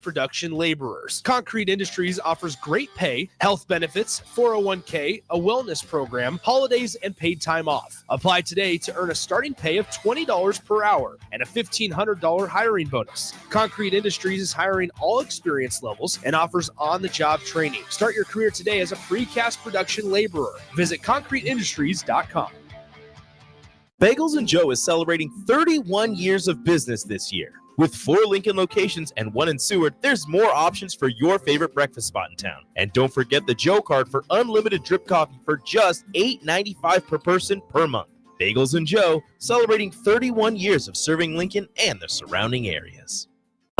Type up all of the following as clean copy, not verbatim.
production laborers. Concrete Industries offers great pay, health benefits, 401k, a wellness program, holidays, and paid time off. Apply today to earn a starting pay of $20 per hour and a $1,500 hiring bonus. Concrete Industries is hiring all experience levels and offers on-the-job training. Start your career today as a precast production laborer. Visit concreteindustries.com. Bagels & Joe is celebrating 31 years of business this year. With 4 Lincoln locations and 1 in Seward, there's more options for your favorite breakfast spot in town. And don't forget the Joe card for unlimited drip coffee for just $8.95 per person per month. Bagels & Joe, celebrating 31 years of serving Lincoln and the surrounding areas.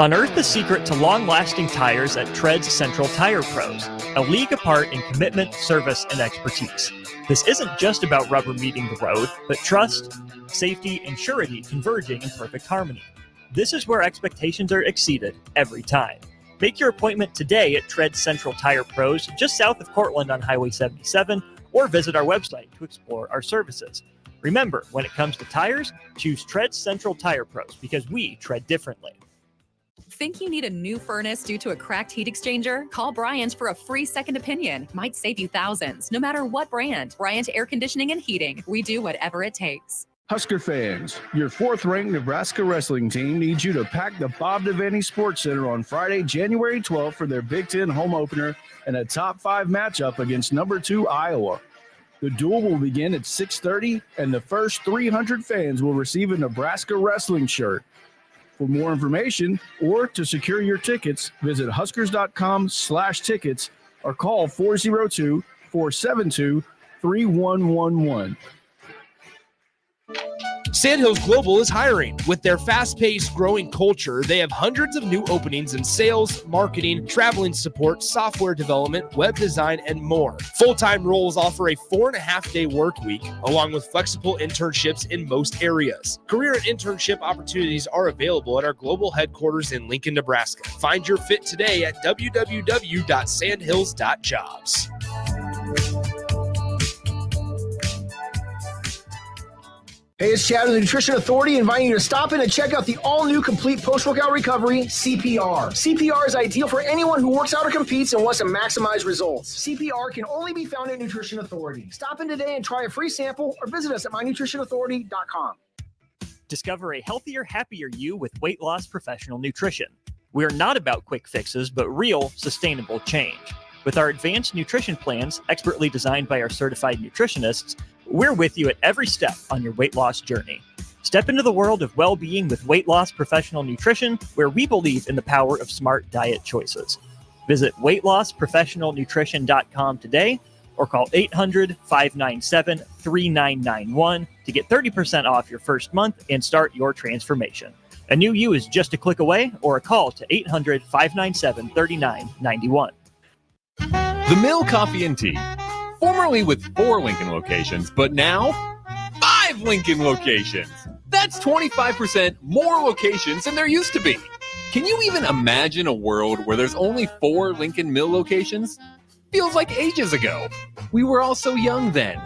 Unearth the secret to long-lasting tires at Tread's Central Tire Pros, a league apart in commitment, service, and expertise. This isn't just about rubber meeting the road, but trust, safety, and surety converging in perfect harmony. This is where expectations are exceeded every time. Make your appointment today at Tread Central Tire Pros, just south of Cortland on Highway 77, or visit our website to explore our services. Remember, when it comes to tires, choose Tread Central Tire Pros because we tread differently. Think you need a new furnace due to a cracked heat exchanger? Call Bryant for a free second opinion. Might save you thousands, no matter what brand. Bryant Air Conditioning and Heating. We do whatever it takes. Husker fans, your 4th-ranked Nebraska wrestling team needs you to pack the Bob Devaney Sports Center on Friday, January 12th for their Big Ten home opener and a top 5 matchup against number 2 Iowa. The duel will begin at 6:30, and the first 300 fans will receive a Nebraska wrestling shirt. For more information or to secure your tickets, visit huskers.com/tickets or call 402-472-3111. Sandhills Global is hiring. With their fast-paced, growing culture, they have hundreds of new openings in sales, marketing, traveling support, software development, web design, and more. Full-time roles offer a 4.5-day work week, along with flexible internships in most areas. Career and internship opportunities are available at our global headquarters in Lincoln, Nebraska. Find your fit today at www.sandhills.jobs. Hey, it's Chad with the Nutrition Authority, inviting you to stop in and check out the all-new complete post-workout recovery, CPR. CPR is ideal for anyone who works out or competes and wants to maximize results. CPR can only be found at Nutrition Authority. Stop in today and try a free sample or visit us at mynutritionauthority.com. Discover a healthier, happier you with Weight Loss Professional Nutrition. We are not about quick fixes, but real, sustainable change. With our advanced nutrition plans, expertly designed by our certified nutritionists, we're with you at every step on your weight loss journey. Step into the world of well-being with Weight Loss Professional Nutrition, where we believe in the power of smart diet choices. Visit weightlossprofessionalnutrition.com today or call 800-597-3991 to get 30% off your first month and start your transformation. A new you is just a click away or a call to 800-597-3991. The Mill Coffee and Tea, formerly with 4 Lincoln locations, but now 5 Lincoln locations. That's 25% more locations than there used to be. Can you even imagine a world where there's only 4 Lincoln Mill locations? Feels like ages ago. We were all so young then.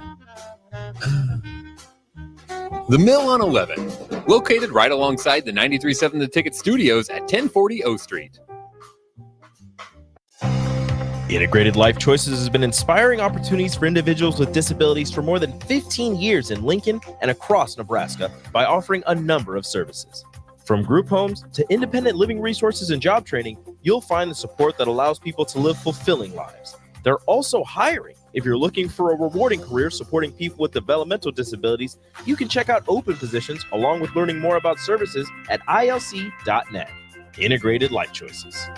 The Mill on 11, located right alongside the 93.7 The Ticket Studios at 1040 O Street. Integrated Life Choices has been inspiring opportunities for individuals with disabilities for more than 15 years in Lincoln and across Nebraska by offering a number of services. From group homes to independent living resources and job training, you'll find the support that allows people to live fulfilling lives. They're also hiring. If you're looking for a rewarding career supporting people with developmental disabilities, you can check out open positions along with learning more about services at ilc.net. Integrated Life Choices.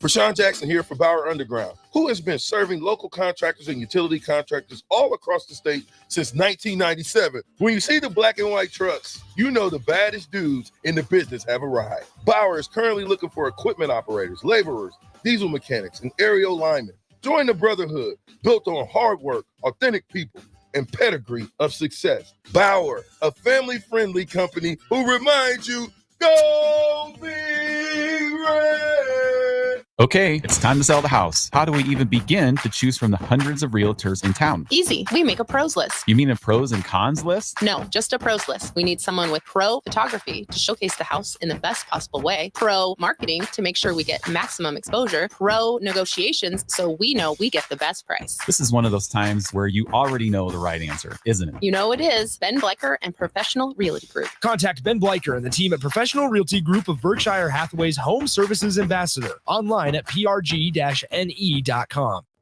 Rashawn Jackson here for Bauer Underground, who has been serving local contractors and utility contractors all across the state since 1997. When you see the black and white trucks, you know the baddest dudes in the business have arrived. Bauer is currently looking for equipment operators, laborers, diesel mechanics, and aerial linemen. Join the brotherhood built on hard work, authentic people, and pedigree of success. Bauer, a family-friendly company who reminds you, go Big Red! Okay, it's time to sell the house. How do we even begin to choose from the hundreds of realtors in town? Easy. We make a pros list. You mean a pros and cons list? No, just a pros list. We need someone with pro photography to showcase the house in the best possible way, pro marketing to make sure we get maximum exposure, pro negotiations so we know we get the best price. This is one of those times where you already know the right answer, isn't it? You know it is. Ben Bleicher and Professional Realty Group. Contact Ben Bleicher and the team at Professional Realty Group of Berkshire Hathaway's Home Services Ambassador. Online at prg-ne.com.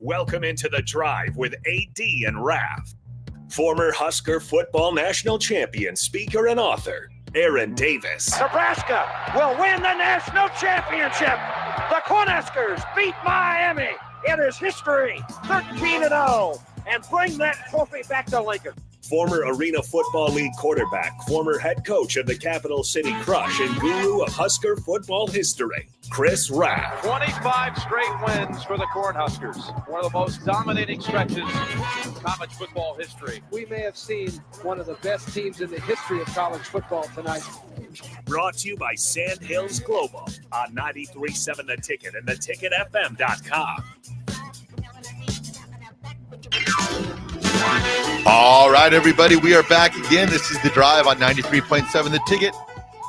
Welcome into the drive with AD and Raff. Former Husker football national champion, speaker, and author, Aaron Davis. Nebraska will win the national championship. The Cornhuskers beat Miami. It is history, 13-0, and bring that trophy back to Lincoln. Former Arena Football League quarterback, former head coach of the Capital City Crush, and guru of Husker football history, Chris Raff. 25 straight wins for the Cornhuskers. One of the most dominating stretches in college football history. We may have seen one of the best teams in the history of college football tonight. Brought to you by Sand Hills Global on 93.7 The Ticket and theticketfm.com. All right, everybody, we are back again. This is The Drive on 93.7 The Ticket.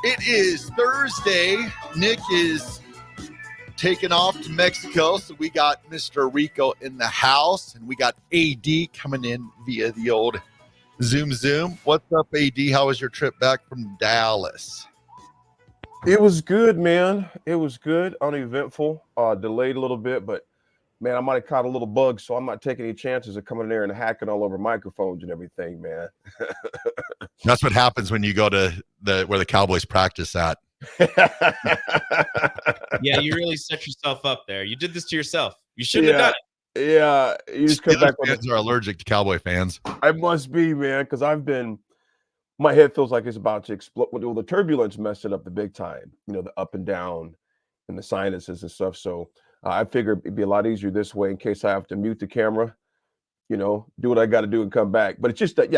It is Thursday. Nick is taking off to Mexico, so we got Mr. Rico in the house, and we got AD coming in via the old Zoom. What's up, AD? How was your trip back from Dallas? It was good, man. It was good, uneventful, delayed a little bit, but man, I might have caught a little bug, so I'm not taking any chances of coming in there and hacking all over microphones and everything, man. That's what happens when you go to where the Cowboys practice at. Yeah, you really set yourself up there. You did this to yourself. You shouldn't have done it. Yeah, you just come back. Fans are allergic to Cowboy fans. I must be, man, because my head feels like it's about to explode. Well, the turbulence messed it up the big time. You know, the up and down and the sinuses and stuff. So I figured it'd be a lot easier this way in case I have to mute the camera, you know, do what I got to do and come back. But it's just that,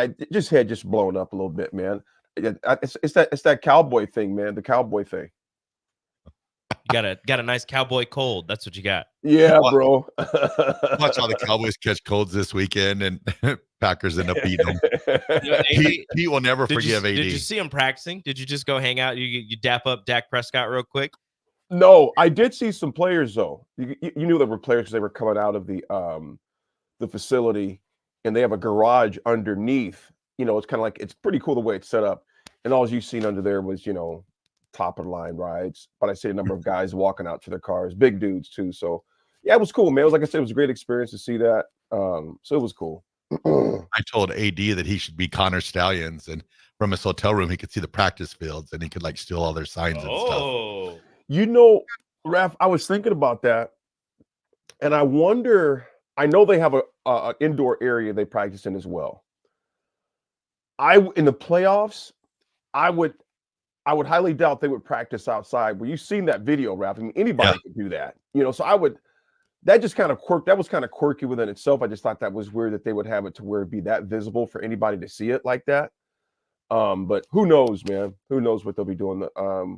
head just blown up a little bit, man. It's that cowboy thing, man. The cowboy thing. You got a nice cowboy cold. That's what you got. Yeah, bro. Watch how the Cowboys catch colds this weekend, and Packers end up beating them. He will never forgive AD. Did you see him practicing? Did you just go hang out? You dap up Dak Prescott real quick? No, I did see some players though. You knew there were players because they were coming out of the facility, and they have a garage underneath. You know, it's kind of like, it's pretty cool the way it's set up. And all you've seen under there was, you know, top of the line rides. But I see a number of guys walking out to their cars, big dudes too. So yeah, it was cool, man. It was, like I said, it was a great experience to see that. So it was cool. I told AD that he should be Connor Stallions, and from his hotel room he could see the practice fields, and he could like steal all their signs and stuff. You know, Raff, I was thinking about that, and I wonder. I know they have a indoor area they practice in as well. In the playoffs, I would highly doubt they would practice outside. Well, you've seen that video, Raff. I mean, anybody could do that, you know. So that just kind of that was kind of quirky within itself. I just thought that was weird that they would have it to where it'd be that visible for anybody to see it like that. But who knows, man? Who knows what they'll be doing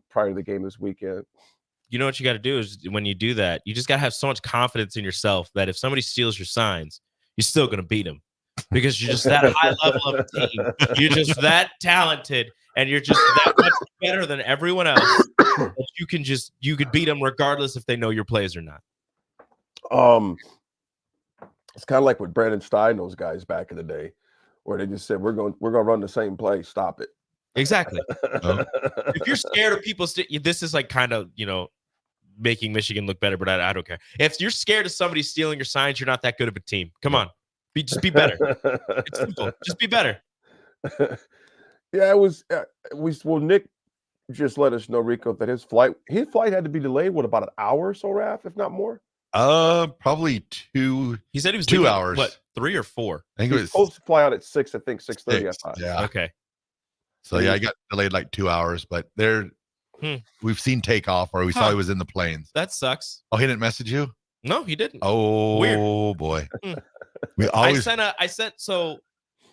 prior to the game this weekend? You know what you got to do is when you do that, you just got to have so much confidence in yourself that if somebody steals your signs, you're still going to beat them because you're just that high level of a team. You're just that talented, and you're just that much better than everyone else that you could beat them regardless if they know your plays or not. It's kind of like with Brandon Stein, those guys back in the day, where they just said, we're going to run the same play. Stop it. Exactly. If you're scared of people, this is like kind of, you know, making Michigan look better, but I don't care. If you're scared of somebody stealing your signs, you're not that good of a team. Come on. Just be better. It's simple. Just be better. Yeah, it was. Nick just let us know, Rico, that his flight had to be delayed, about an hour or so, Raff, if not more? Probably 2. He said he was 2 hours. What, 3 or 4? I think it was supposed to fly out at 6. I think 6:30. I thought. Yeah. Okay. So yeah, I got delayed like 2 hours, but we've seen takeoff, or we saw he was in the planes. That sucks. Oh, he didn't message you? No, he didn't. Oh, weird. Boy. So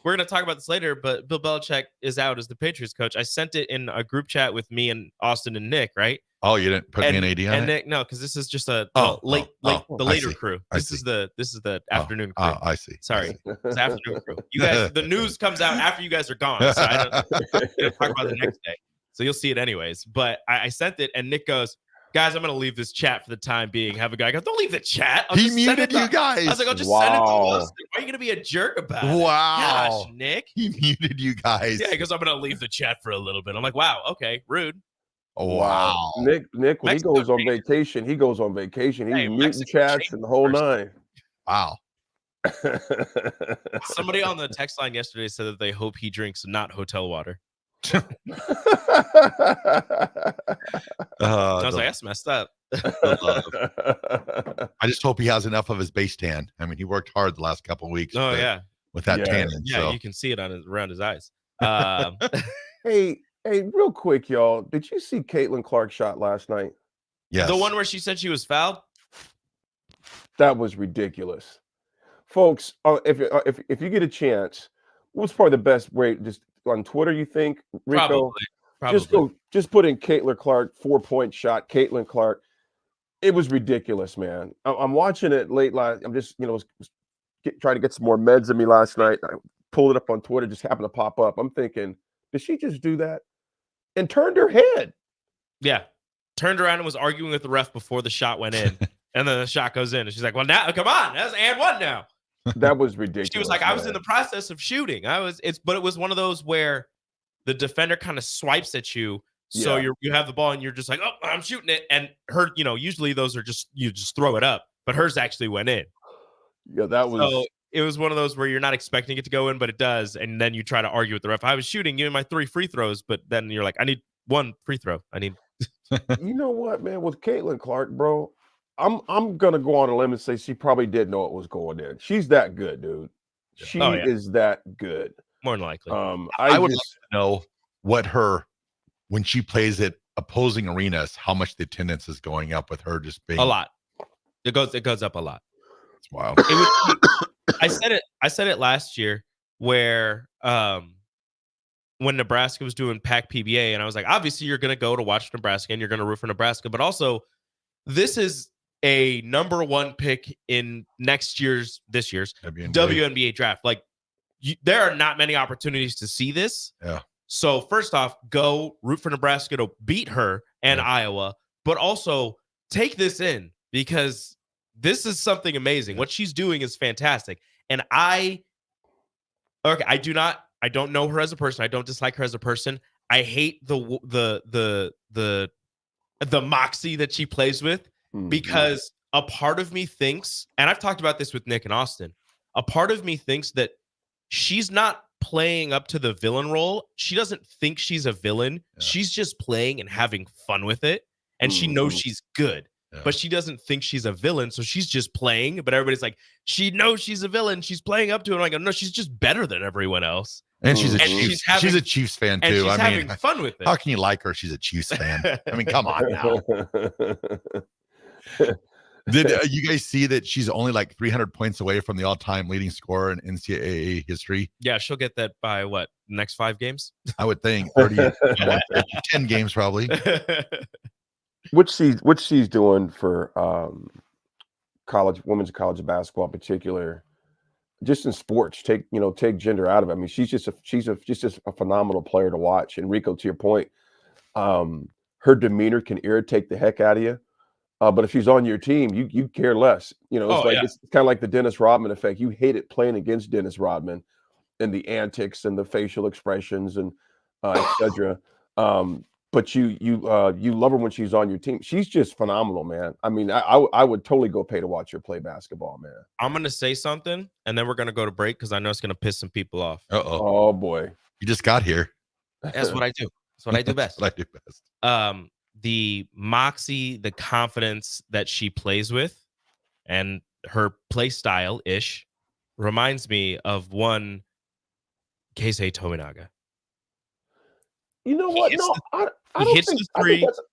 we're gonna talk about this later, but Bill Belichick is out as the Patriots coach. I sent it in a group chat with me and Austin and Nick, right? Oh, you didn't put me an AD on and it? Nick, no, because this is just the the later crew. This is the afternoon crew. I see. Sorry, it's afternoon crew. You guys, the news comes out after you guys are gone, so I don't talk about the next day. So you'll see it anyways. But I sent it, and Nick goes, "Guys, I'm gonna leave this chat for the time being." Have a guy go, "Don't leave the chat." He muted you guys. I was like, "I'll just send it to Austin. Why are you gonna be a jerk about it?" Wow. Gosh, Nick. He muted you guys. Yeah, because I'm gonna leave the chat for a little bit. I'm like, wow, okay, rude. Oh, wow. Nick, when Mexico he goes on vacation, he goes on vacation. He's Hey, muting Mexico chats and the whole nine. Wow. Somebody on the text line yesterday said that they hope he drinks not hotel water. I was like, that's messed up. I just hope he has enough of his base tan. I mean, he worked hard the last couple of weeks. Oh, yeah. With that tanning. Yeah, so. you can see it on around his eyes. Hey, real quick, y'all. Did you see Caitlyn Clark shot last night? Yes. The one where she said she was fouled? That was ridiculous. Folks, if you get a chance, what's probably the best way? Just on Twitter, you think, Rico? Probably. Just put in Caitlyn Clark 4-point shot. Caitlyn Clark. It was ridiculous, man. I'm watching it late last. I'm just trying to get some more meds in me last night. I pulled it up on Twitter. Just happened to pop up. I'm thinking, did she just do that? And turned her head. Yeah. Turned around and was arguing with the ref before the shot went in. And then the shot goes in. And she's like, well, now, come on. That's and one now. That was ridiculous. She was like, I was in the process of shooting. But it was one of those where the defender kind of swipes at you. So you have the ball and you're just like, oh, I'm shooting it. And her, usually those are you just throw it up. But hers actually went in. Yeah, that was. So it was one of those where you're not expecting it to go in, but it does. And then you try to argue with the ref. I was shooting you in my 3 free throws, but then you're like, I need 1 free throw. I need. You know what, man? With Caitlyn Clark, bro, I'm gonna go on a limb and say she probably did know it was going in. She's that good, dude. She is that good. More than likely. I would like to know what when she plays at opposing arenas, how much the attendance is going up with her just being a lot. It goes up a lot. It's wild. I said it last year where when Nebraska was doing PAC PBA, and I was like, obviously you're going to go to watch Nebraska and you're going to root for Nebraska, but also this is a number 1 pick in this year's WNBA draft. Like there are not many opportunities to see this. Yeah. So first off, go root for Nebraska to beat her and Iowa, but also take this in because this is something amazing. What she's doing is fantastic. And I don't know her as a person. I don't dislike her as a person. I hate the moxie that she plays with because a part of me thinks, and I've talked about this with Nick and Austin, a part of me thinks that she's not playing up to the villain role. She doesn't think she's a villain. Yeah. She's just playing and having fun with it. And she knows she's good. Yeah. But she doesn't think she's a villain, so she's just playing. But everybody's like, she knows she's a villain. She's playing up to it. I'm like, no, she's just better than everyone else. And she's a Chiefs fan too. And she's having fun with it. How can you like her? She's a Chiefs fan. I mean, come on now. Did you guys see that she's only like 300 points away from the all-time leading scorer in NCAA history? Yeah, she'll get that by what? Next 5 games? I would think 30, 10 games probably. What she's doing for women's college basketball in particular, just in sports, take gender out of it. I mean, she's just a phenomenal player to watch. And Rico, to your point, her demeanor can irritate the heck out of you. But if she's on your team, you care less. It's kind of like the Dennis Rodman effect. You hate it playing against Dennis Rodman and the antics and the facial expressions and etc. But you love her when she's on your team. She's just phenomenal, man. I mean, I would totally go pay to watch her play basketball, man. I'm gonna say something, and then we're gonna go to break because I know it's gonna piss some people off. Oh boy, you just got here. That's what I do. That's what I do best. That's what I do best. The moxie, the confidence that she plays with, and her play style ish reminds me of one Keisei Tominaga. You know what? No, I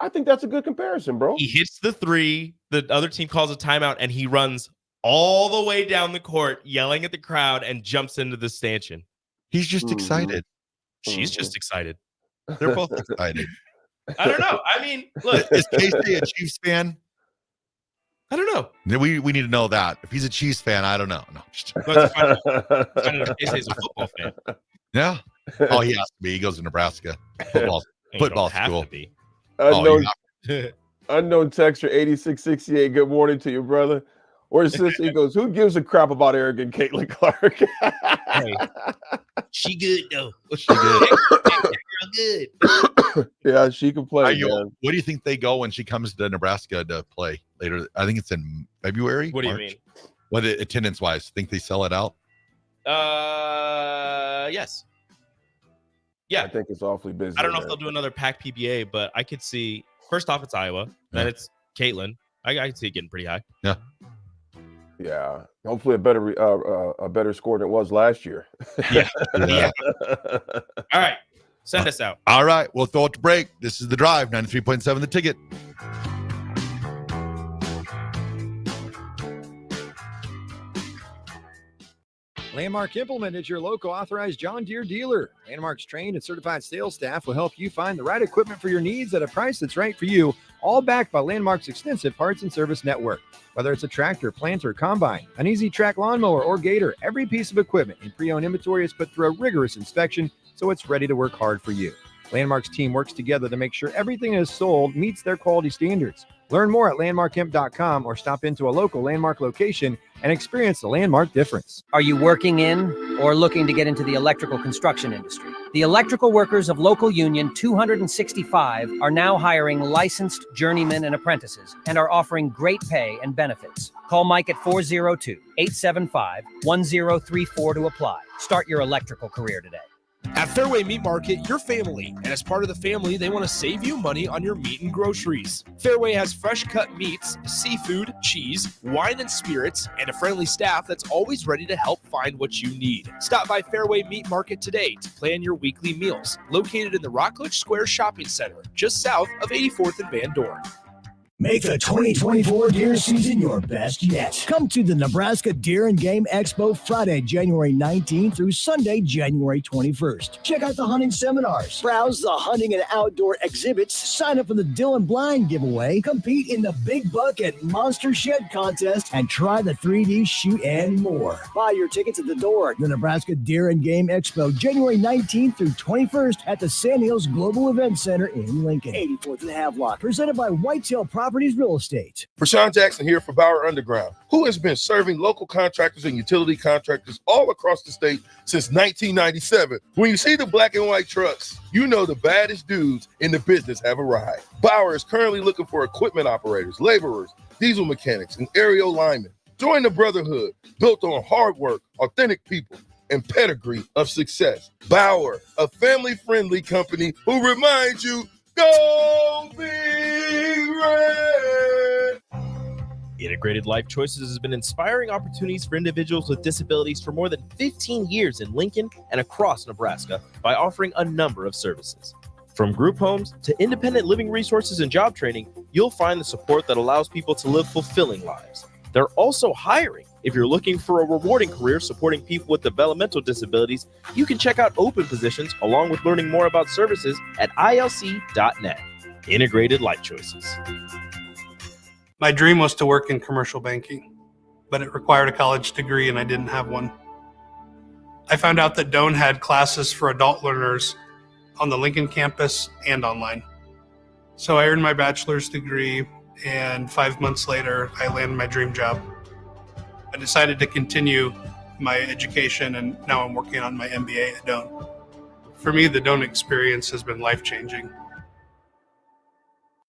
think that's a good comparison, bro. He hits the 3. The other team calls a timeout, and he runs all the way down the court, yelling at the crowd, and jumps into the stanchion. He's just excited. She's just excited. They're both excited. I don't know. I mean, look. Is Casey a Chiefs fan? I don't know. We need to know that. If he's a Chiefs fan, I don't know. No, just Find out if Casey's a football fan. yeah. Oh, he has to be. He goes to Nebraska football school. To be. Unknown texture 8668. Good morning to you, brother. Or sister, he goes, who gives a crap about arrogant Caitlyn Clark? Hey, she good though. She good. Good. Yeah, she can play. What do you think they go when she comes to Nebraska to play later? I think it's in February. What do March? you mean? What attendance wise? Think they sell it out? Yes. Yeah. I think it's awfully busy. I don't know if they'll do another pack PBA, but I could see. First off, it's Iowa. Then it's Caitlyn. I can see it getting pretty high. Yeah. Yeah. Hopefully a better score than it was last year. Yeah. All right. Send us out. All right. We'll throw it to break. This is The Drive, 93.7 The Ticket. Landmark Implement is your local authorized John Deere dealer. Landmark's trained and certified sales staff will help you find the right equipment for your needs at a price that's right for you, all backed by Landmark's extensive parts and service network. Whether it's a tractor, planter, combine, an easy track lawnmower, or gator, every piece of equipment in pre-owned inventory is put through a rigorous inspection so it's ready to work hard for you. Landmark's team works together to make sure everything is sold meets their quality standards. Learn more at landmarkimp.com or stop into a local Landmark location and experience the Landmark difference. Are you working in or looking to get into the electrical construction industry? The electrical workers of Local Union 265 are now hiring licensed journeymen and apprentices and are offering great pay and benefits. Call Mike at 402-875-1034 to apply. Start your electrical career today. At Fairway Meat Market, you're family, and as part of the family, they want to save you money on your meat and groceries. Fairway has fresh cut meats, seafood, cheese, wine and spirits, and a friendly staff that's always ready to help find what you need. Stop by Fairway Meat Market today to plan your weekly meals, located in the Rockledge Square Shopping Center, just south of 84th and Van Dorn. Make the 2024 deer season your best yet. Come to the Nebraska Deer and Game Expo Friday, January 19th through Sunday, January 21st. Check out the hunting seminars, browse the hunting and outdoor exhibits, sign up for the Dylan Blind giveaway, compete in the Big Bucket Monster Shed contest, and try the 3D shoot and more. Buy your tickets at the door. The Nebraska Deer and Game Expo, January 19th through 21st at the Sand Hills Global Event Center in Lincoln, 84th and Havelock, presented by Whitetail Properties Real Estate. Rashawn Jackson here for Bauer Underground, who has been serving local contractors and utility contractors all across the state since 1997. When you see the black and white trucks, you know the baddest dudes in the business have arrived. Bauer is currently looking for equipment operators, laborers, diesel mechanics, and aerial linemen. Join the brotherhood built on hard work, authentic people, and pedigree of success. Bauer, a family-friendly company who reminds you, go Big Red! Integrated Life Choices has been inspiring opportunities for individuals with disabilities for more than 15 years in Lincoln and across Nebraska by offering a number of services. From group homes to independent living resources and job training, you'll find the support that allows people to live fulfilling lives. They're also hiring. If you're looking for a rewarding career supporting people with developmental disabilities, you can check out open positions along with learning more about services at ilc.net. Integrated Life Choices. My dream was to work in commercial banking, but it required a college degree and I didn't have one. I found out that Doane had classes for adult learners on the Lincoln campus and online. So I earned my bachelor's degree, and 5 months later, I landed my dream job. I decided to continue my education, and now I'm working on my MBA at Doane. For me, the Doane experience has been life-changing.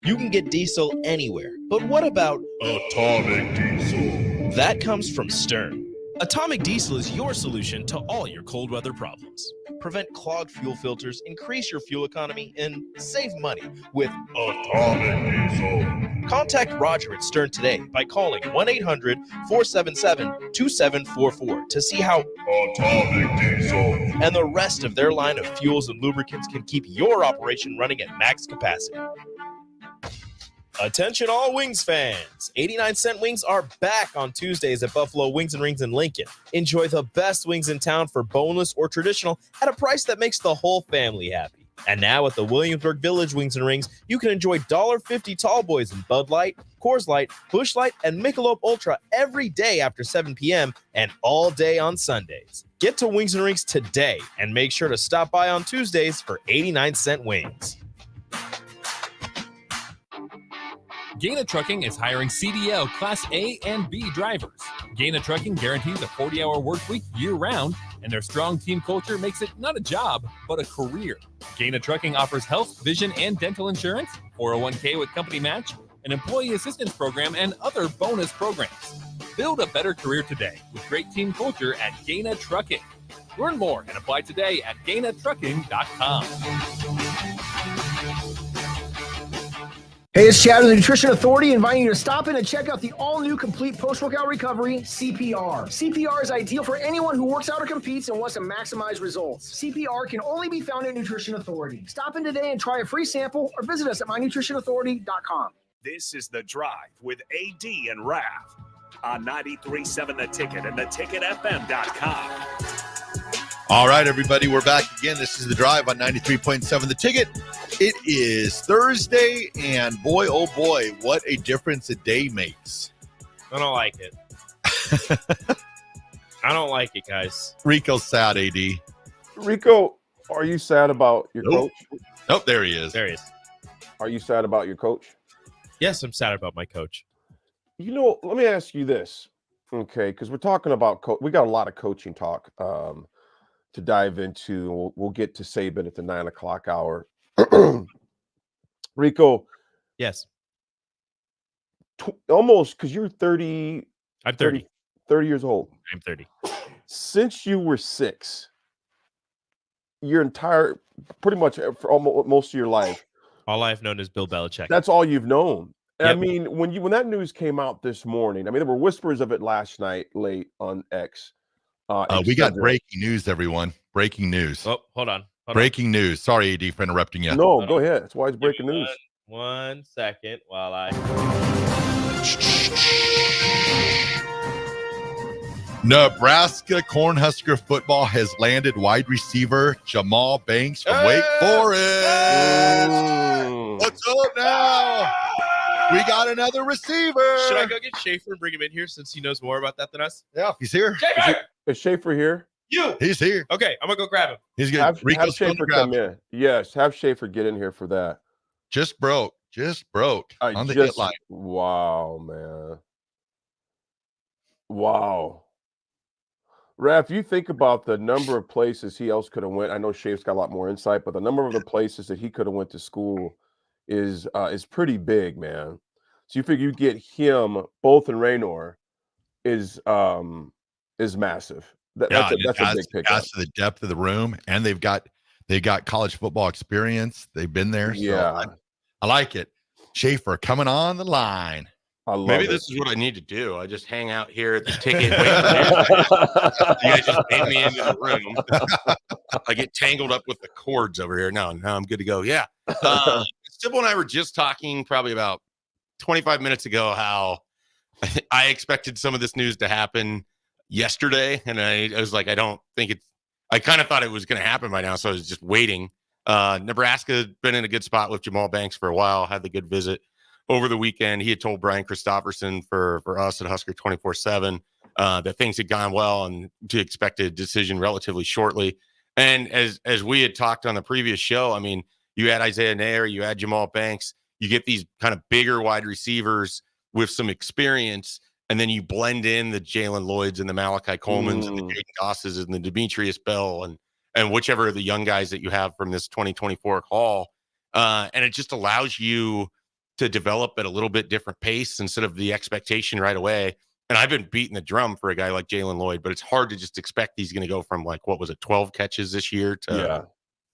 You can get diesel anywhere, but what about atomic diesel? That comes from Stern. Atomic Diesel is your solution to all your cold weather problems. Prevent clogged fuel filters, increase your fuel economy, and save money with Atomic Diesel. Contact Roger at Stern today by calling 1-800-477-2744 to see how Atomic Diesel and the rest of their line of fuels and lubricants can keep your operation running at max capacity. Attention all Wings fans! 89-cent wings are back on Tuesdays at Buffalo Wings and Rings in Lincoln. Enjoy the best wings in town for boneless or traditional at a price that makes the whole family happy. And now at the Williamsburg Village Wings and Rings, you can enjoy $1.50 tall boys in Bud Light, Coors Light, Busch Light, and Michelob Ultra every day after 7 p.m. and all day on Sundays. Get to Wings and Rings today and make sure to stop by on Tuesdays for 89-cent wings. Gaina Trucking is hiring CDL Class A and B drivers. Gaina Trucking guarantees a 40-hour work week year-round, and their strong team culture makes it not a job, but a career. Gaina Trucking offers health, vision, and dental insurance, 401k with company match, an employee assistance program, and other bonus programs. Build a better career today with great team culture at Gaina Trucking. Learn more and apply today at GainaTrucking.com. Hey, it's Chad with the Nutrition Authority, inviting you to stop in and check out the all-new complete post-workout recovery, CPR. CPR is ideal for anyone who works out or competes and wants to maximize results. CPR can only be found at Nutrition Authority. Stop in today and try a free sample or visit us at mynutritionauthority.com. This is The Drive with AD and Raff on 93.7 The Ticket and theticketfm.com. All right, everybody, we're back again. This is The Drive on 93.7 The Ticket. It is Thursday, and boy, oh boy, what a difference a day makes. I don't like it. I don't like it, guys. Rico's sad, AD. Rico, are you sad about your coach? Oh, there he is. There he is. Are you sad about your coach? Yes, I'm sad about my coach. You know, let me ask you this, okay? Because we're talking about we got a lot of coaching talk to dive into. We'll get to Saban at the 9 o'clock hour. Rico. Yes. Almost, because you're 30. I'm 30. 30 years old. I'm 30. Since you were 6, your entire, pretty much for almost most of your life. All I've known is Bill Belichick. That's all you've known. Yep. I mean, when that news came out this morning, I mean, there were whispers of it last night late on X. We got breaking news, everyone. Breaking news. Oh, hold on. Breaking news. Sorry, AD, for interrupting you. No, go ahead. That's why it's breaking news. 1 second while I... Nebraska Cornhusker football has landed wide receiver Jamal Banks from Wake Forest. What's up now? We got another receiver. Should I go get Schaefer and bring him in here since he knows more about that than us? Yeah, he's here. Is Schaefer here? He's here. Okay, I'm going to go grab him. He's good. Have Schaefer come in. Yes, have Schaefer get in here for that. Just broke on the hit line. Wow, man. Wow. Raff, you think about the number of places he else could have went. I know Schaefer's got a lot more insight, but the number of the places that he could have went to school is pretty big, man. So you figure you get him both in Raynor is massive. That's a big pickup. Adds to the depth of the room, and they've got college football experience. They've been there. Yeah, so I like it. Schaefer coming on the line. Maybe this is what I need to do. I just hang out here at the ticket. You guys just bait me into the room. I get tangled up with the cords over here. No, I'm good to go. Yeah. Sybil and I were just talking probably about 25 minutes ago how I expected some of this news to happen yesterday. And I was like, I kind of thought it was going to happen by now. So I was just waiting. Nebraska been in a good spot with Jamal Banks for a while, had the good visit over the weekend. He had told Brian Christopherson for us at Husker 24/7 that things had gone well and to expect a decision relatively shortly. And as we had talked on the previous show, I mean, you had Isaiah Nair, you had Jamal Banks, you get these kind of bigger wide receivers with some experience, and then you blend in the Jalen Lloyds and the Malachi Colemans and the Jaden Gosses and the Demetrius Bell and whichever of the young guys that you have from this 2024 call. And it just allows you to develop at a little bit different pace instead of the expectation right away. And I've been beating the drum for a guy like Jalen Lloyd, but it's hard to just expect he's going to go from 12 catches this year to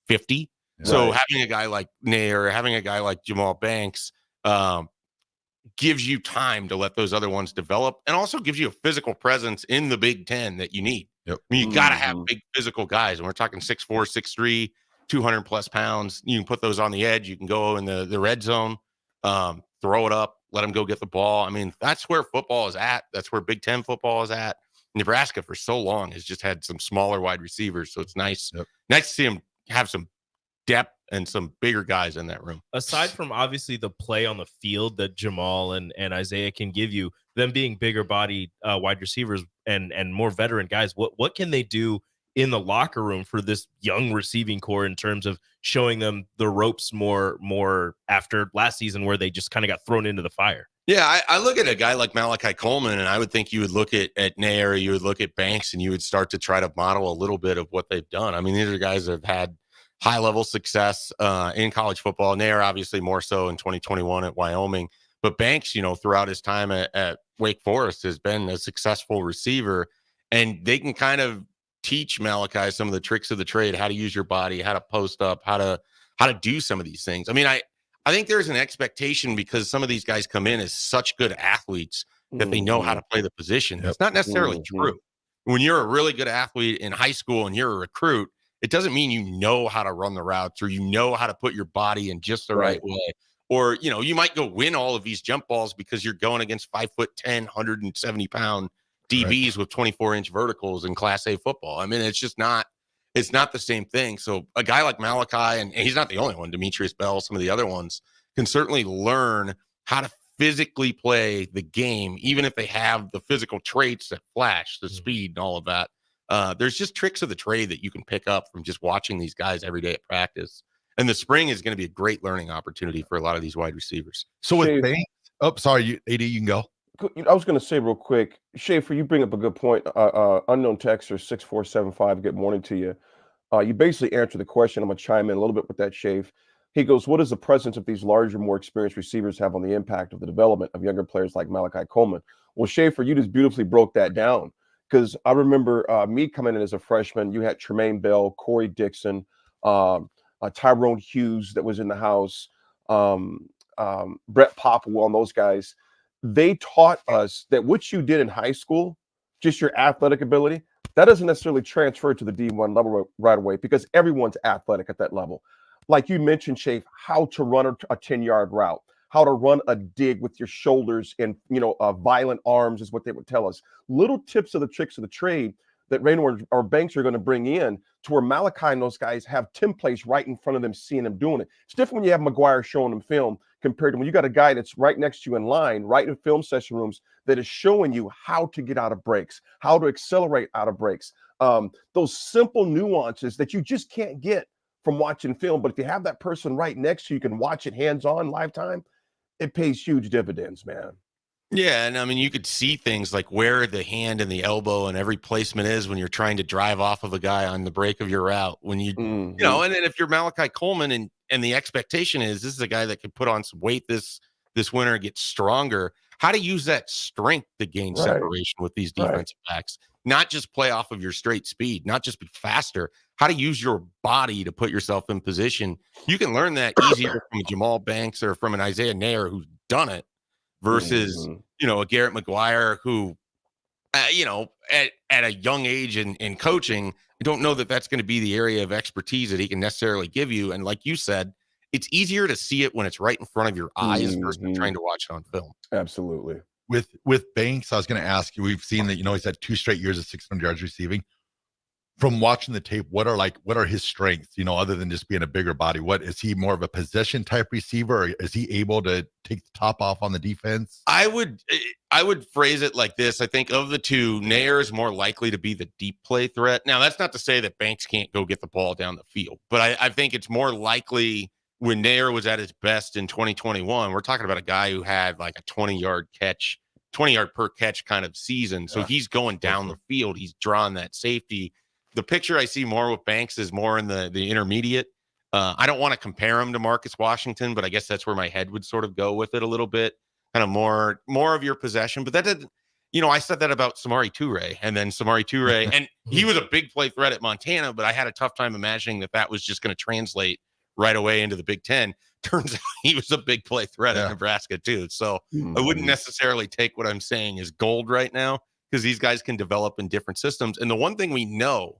50. Right. So having a guy like Nair, having a guy like Jamal Banks gives you time to let those other ones develop, and also gives you a physical presence in the Big Ten that you need. Yep. I mean, you got to have big physical guys, and we're talking 6'4", 6'3", 200 plus pounds. You can put those on the edge. You can go in the red zone, throw it up, let them go get the ball. I mean, that's where football is at. That's where Big Ten football is at. Nebraska for so long has just had some smaller wide receivers, so it's nice. Nice to see them have some depth and some bigger guys in that room. Aside from obviously the play on the field that Jamal and Isaiah can give you, them being bigger body wide receivers and more veteran guys, what can they do in the locker room for this young receiving core in terms of showing them the ropes more after last season where they just kind of got thrown into the fire? Yeah, I look at a guy like Malachi Coleman, and I would think you would look at Nair, you would look at Banks, and you would start to try to model a little bit of what they've done. I mean, these are guys that have had high-level success in college football. Nair, obviously, more so in 2021 at Wyoming. But Banks, throughout his time at Wake Forest has been a successful receiver, and they can kind of teach Malachi some of the tricks of the trade, how to use your body, how to post up, how to do some of these things. I mean, I think there's an expectation because some of these guys come in as such good athletes that they know how to play the position. That's not necessarily true. When you're a really good athlete in high school and you're a recruit, it doesn't mean you know how to run the routes or you know how to put your body in just the right way. Or, you might go win all of these jump balls because you're going against 5'10", 170-pound DBs with 24-inch verticals in Class A football. I mean, it's not the same thing. So a guy like Malachi, and he's not the only one, Demetrius Bell, some of the other ones, can certainly learn how to physically play the game, even if they have the physical traits that flash, the speed and all of that. There's just tricks of the trade that you can pick up from just watching these guys every day at practice. And the spring is going to be a great learning opportunity for a lot of these wide receivers. So with Banks, sorry, AD, you can go. I was going to say real quick, Schaefer, you bring up a good point. Unknown texter 6475, good morning to you. You basically answered the question. I'm going to chime in a little bit with that, Schaefer. He goes, what does the presence of these larger, more experienced receivers have on the impact of the development of younger players like Malachi Coleman? Well, Schaefer, you just beautifully broke that down because I remember me coming in as a freshman. You had Tremaine Bell, Corey Dixon, Tyrone Hughes that was in the house, Brett Popwell, and those guys. They taught us that what you did in high school, just your athletic ability, that doesn't necessarily transfer to the D1 level right away because everyone's athletic at that level. Like you mentioned, Shafe, how to run a 10-yard route, how to run a dig with your shoulders and, violent arms is what they would tell us. Little tips of the tricks of the trade that Raynor or Banks are going to bring in to where Malachi and those guys have templates right in front of them, seeing them doing it. It's different when you have McGuire showing them film compared to when you got a guy that's right next to you in line, right in film session rooms that is showing you how to get out of breaks, how to accelerate out of breaks. Those simple nuances that you just can't get from watching film. But if you have that person right next to you, you can watch it hands-on, live time, it pays huge dividends, man. Yeah, and I mean, you could see things like where the hand and the elbow and every placement is when you're trying to drive off of a guy on the break of your route. When you know, and then if you're Malachi Coleman and the expectation is this is a guy that can put on some weight this winter and get stronger, how to use that strength to gain separation with these defensive backs, not just play off of your straight speed, not just be faster, how to use your body to put yourself in position. You can learn that easier from a Jamal Banks or from an Isaiah Nair who's done it versus, a Garrett McGuire who, at a young age in coaching, I don't know that that's going to be the area of expertise that he can necessarily give you. And like you said, it's easier to see it when it's right in front of your eyes versus trying to watch it on film. Absolutely. With Banks, I was going to ask you, we've seen that, he's had 2 straight years of 600 yards receiving. From watching the tape, what are his strengths, other than just being a bigger body? What is he, more of a possession type receiver, or is he able to take the top off on the defense? I would phrase it like this. I think of the two, Nair is more likely to be the deep play threat. Now, that's not to say that Banks can't go get the ball down the field, but I think it's more likely when Nair was at his best in 2021, we're talking about a guy who had like a 20-yard per catch kind of season. So he's going down the field. He's drawing that safety. The picture I see more with Banks is more in the intermediate. I don't want to compare him to Marcus Washington, but I guess that's where my head would sort of go with it a little bit, kind of more of your possession. But that didn't, I said that about Samori Toure, and then Samori Toure, and he was a big play threat at Montana, but I had a tough time imagining that was just going to translate right away into the Big Ten. Turns out he was a big play threat at Nebraska too. So I wouldn't necessarily take what I'm saying as gold right now, because these guys can develop in different systems. And the one thing we know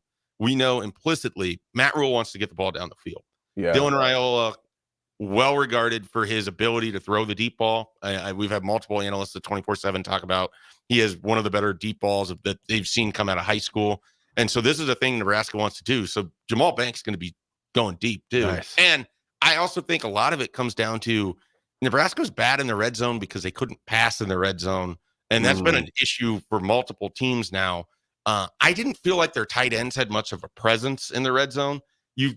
implicitly, Matt Rule wants to get the ball down the field. Yeah. Dylan Raiola, well regarded for his ability to throw the deep ball. We've had multiple analysts at 24/7 talk about he has one of the better deep balls that they've seen come out of high school. And so this is a thing Nebraska wants to do. So Jamal Banks is going to be going deep too. Nice. And I also think a lot of it comes down to Nebraska's bad in the red zone because they couldn't pass in the red zone. And that's been an issue for multiple teams now. I didn't feel like their tight ends had much of a presence in the red zone. You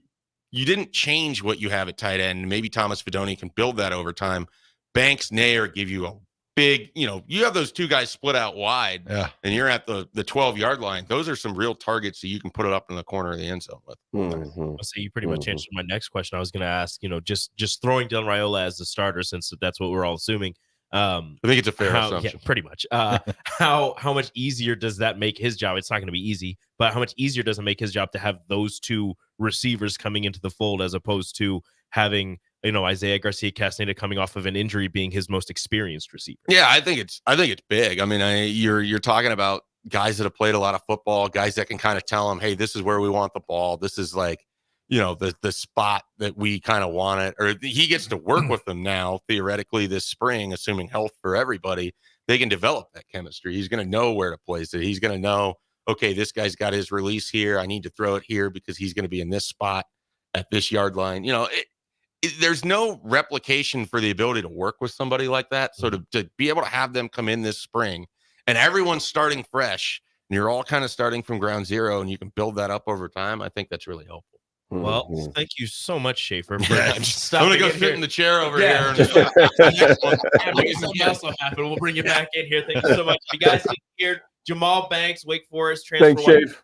didn't change what you have at tight end. Maybe Thomas Fidoni can build that over time. Banks, Nair give you a big, you have those two guys split out wide, and you're at the 12-yard line. Those are some real targets that you can put it up in the corner of the end zone with. I'll say you pretty much answered my next question. I was going to ask, just throwing Dylan Raiola as the starter, since that's what we're all assuming. I think it's a fair assumption. Yeah, pretty much. How much easier does that make his job? It's not going to be easy, but how much easier does it make his job to have those two receivers coming into the fold as opposed to having Isaiah Garcia Castaneda coming off of an injury being his most experienced receiver? Yeah, I think it's big. I mean, you're talking about guys that have played a lot of football, guys that can kind of tell them, hey, this is where we want the ball. This is like, the spot that we kind of want it, or he gets to work with them now, theoretically this spring, assuming health for everybody, they can develop that chemistry. He's going to know where to place it. He's going to know, okay, this guy's got his release here. I need to throw it here because he's going to be in this spot at this yard line. There's no replication for the ability to work with somebody like that. So to be able to have them come in this spring and everyone's starting fresh and you're all kind of starting from ground zero and you can build that up over time, I think that's really helpful. Well, thank you so much, Schaefer. I'm going to go sit in the chair over here. Also happen. We'll bring you back in here. Thank you so much. You guys here, Jamal Banks, Wake Forest transfer. Thanks, Schaefer.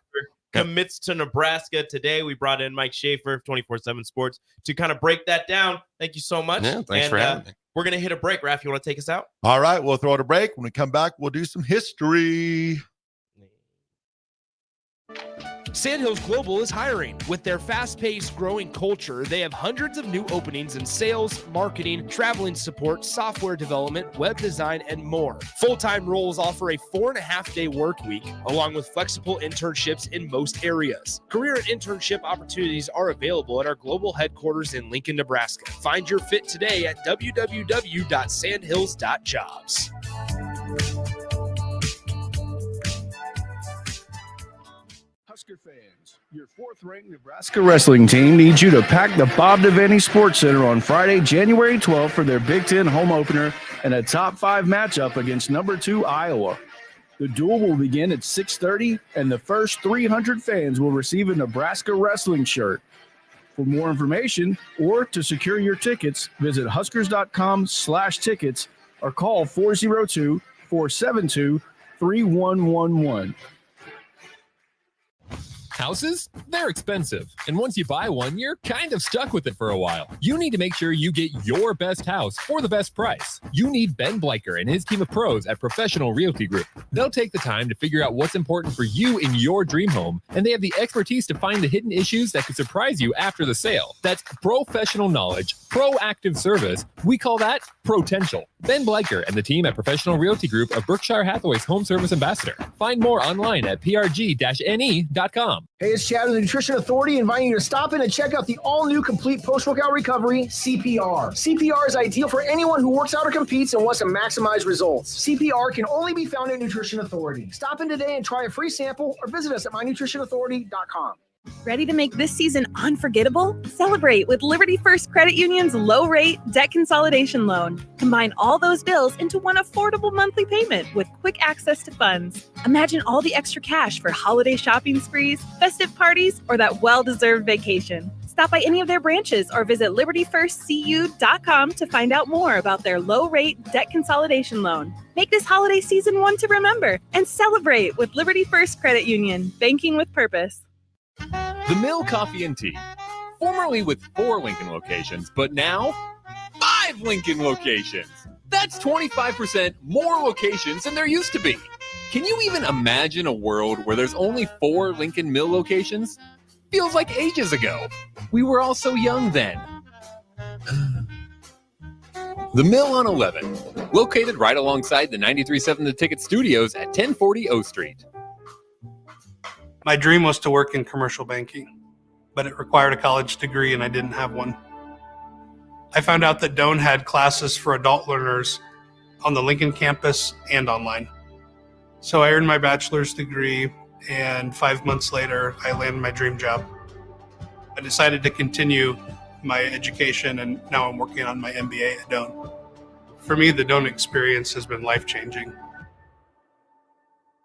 Commits to Nebraska today. We brought in Mike Schaefer, 24/7 Sports, to kind of break that down. Thank you so much. Yeah, thanks for having me. We're going to hit a break. Raff, you want to take us out? All right, we'll throw it a break. When we come back, we'll do some history. Sandhills Global is hiring. With their fast-paced, growing culture, they have hundreds of new openings in sales, marketing, traveling support, software development, web design, and more. Full-time roles offer a 4.5-day work week, along with flexible internships in most areas. Career and internship opportunities are available at our global headquarters in Lincoln, Nebraska. Find your fit today at www.sandhills.jobs. Husker fans, your fourth-ranked Nebraska wrestling team needs you to pack the Bob Devaney Sports Center on Friday, January 12th for their Big Ten home opener and a top 5 matchup against number 2 Iowa. The duel will begin at 6:30, and the first 300 fans will receive a Nebraska wrestling shirt. For more information or to secure your tickets, visit huskers.com/tickets or call 402-472-3111. Houses? They're expensive. And once you buy one, you're kind of stuck with it for a while. You need to make sure you get your best house for the best price. You need Ben Bleicher and his team of pros at Professional Realty Group. They'll take the time to figure out what's important for you in your dream home, and they have the expertise to find the hidden issues that could surprise you after the sale. That's professional knowledge, proactive service. We call that potential. Ben Bleicher and the team at Professional Realty Group of Berkshire Hathaway's home service ambassador. Find more online at prg-ne.com. Hey, it's Chad with the Nutrition Authority, inviting you to stop in and check out the all-new complete post-workout recovery, CPR. CPR is ideal for anyone who works out or competes and wants to maximize results. CPR can only be found at Nutrition Authority. Stop in today and try a free sample or visit us at mynutritionauthority.com. Ready to make this season unforgettable? Celebrate with Liberty First Credit Union's low-rate debt consolidation loan. Combine all those bills into one affordable monthly payment with quick access to funds. Imagine all the extra cash for holiday shopping sprees, festive parties, or that well-deserved vacation. Stop by any of their branches or visit libertyfirstcu.com to find out more about their low-rate debt consolidation loan. Make this holiday season one to remember and celebrate with Liberty First Credit Union, banking with purpose. The Mill Coffee and Tea, formerly with 4 Lincoln locations, but now 5 Lincoln locations. That's 25% more locations than there used to be. Can you even imagine a world where there's only 4 Lincoln Mill locations? Feels like ages ago. We were all so young then. The Mill on 11, located right alongside the 93.7 The Ticket Studios at 1040 O Street. My dream was to work in commercial banking, but it required a college degree and I didn't have one. I found out that Doane had classes for adult learners on the Lincoln campus and online. So I earned my bachelor's degree, and 5 months later, I landed my dream job. I decided to continue my education, and now I'm working on my MBA at Doane. For me, the Doane experience has been life-changing.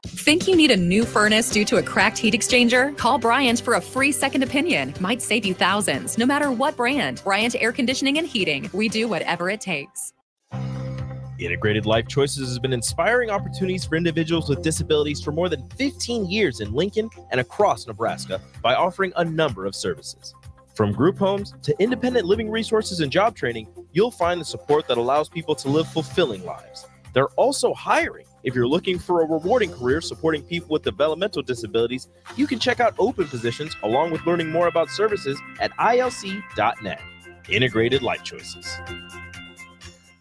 Think you need a new furnace due to a cracked heat exchanger? Call Bryant for a free second opinion. Might save you thousands, no matter what brand. Bryant Air Conditioning and Heating. We do whatever it takes. Integrated Life Choices has been inspiring opportunities for individuals with disabilities for more than 15 years in Lincoln and across Nebraska by offering a number of services. From group homes to independent living resources and job training, you'll find the support that allows people to live fulfilling lives. They're also hiring. If you're looking for a rewarding career supporting people with developmental disabilities, you can check out open positions along with learning more about services at ilc.net. Integrated Life Choices.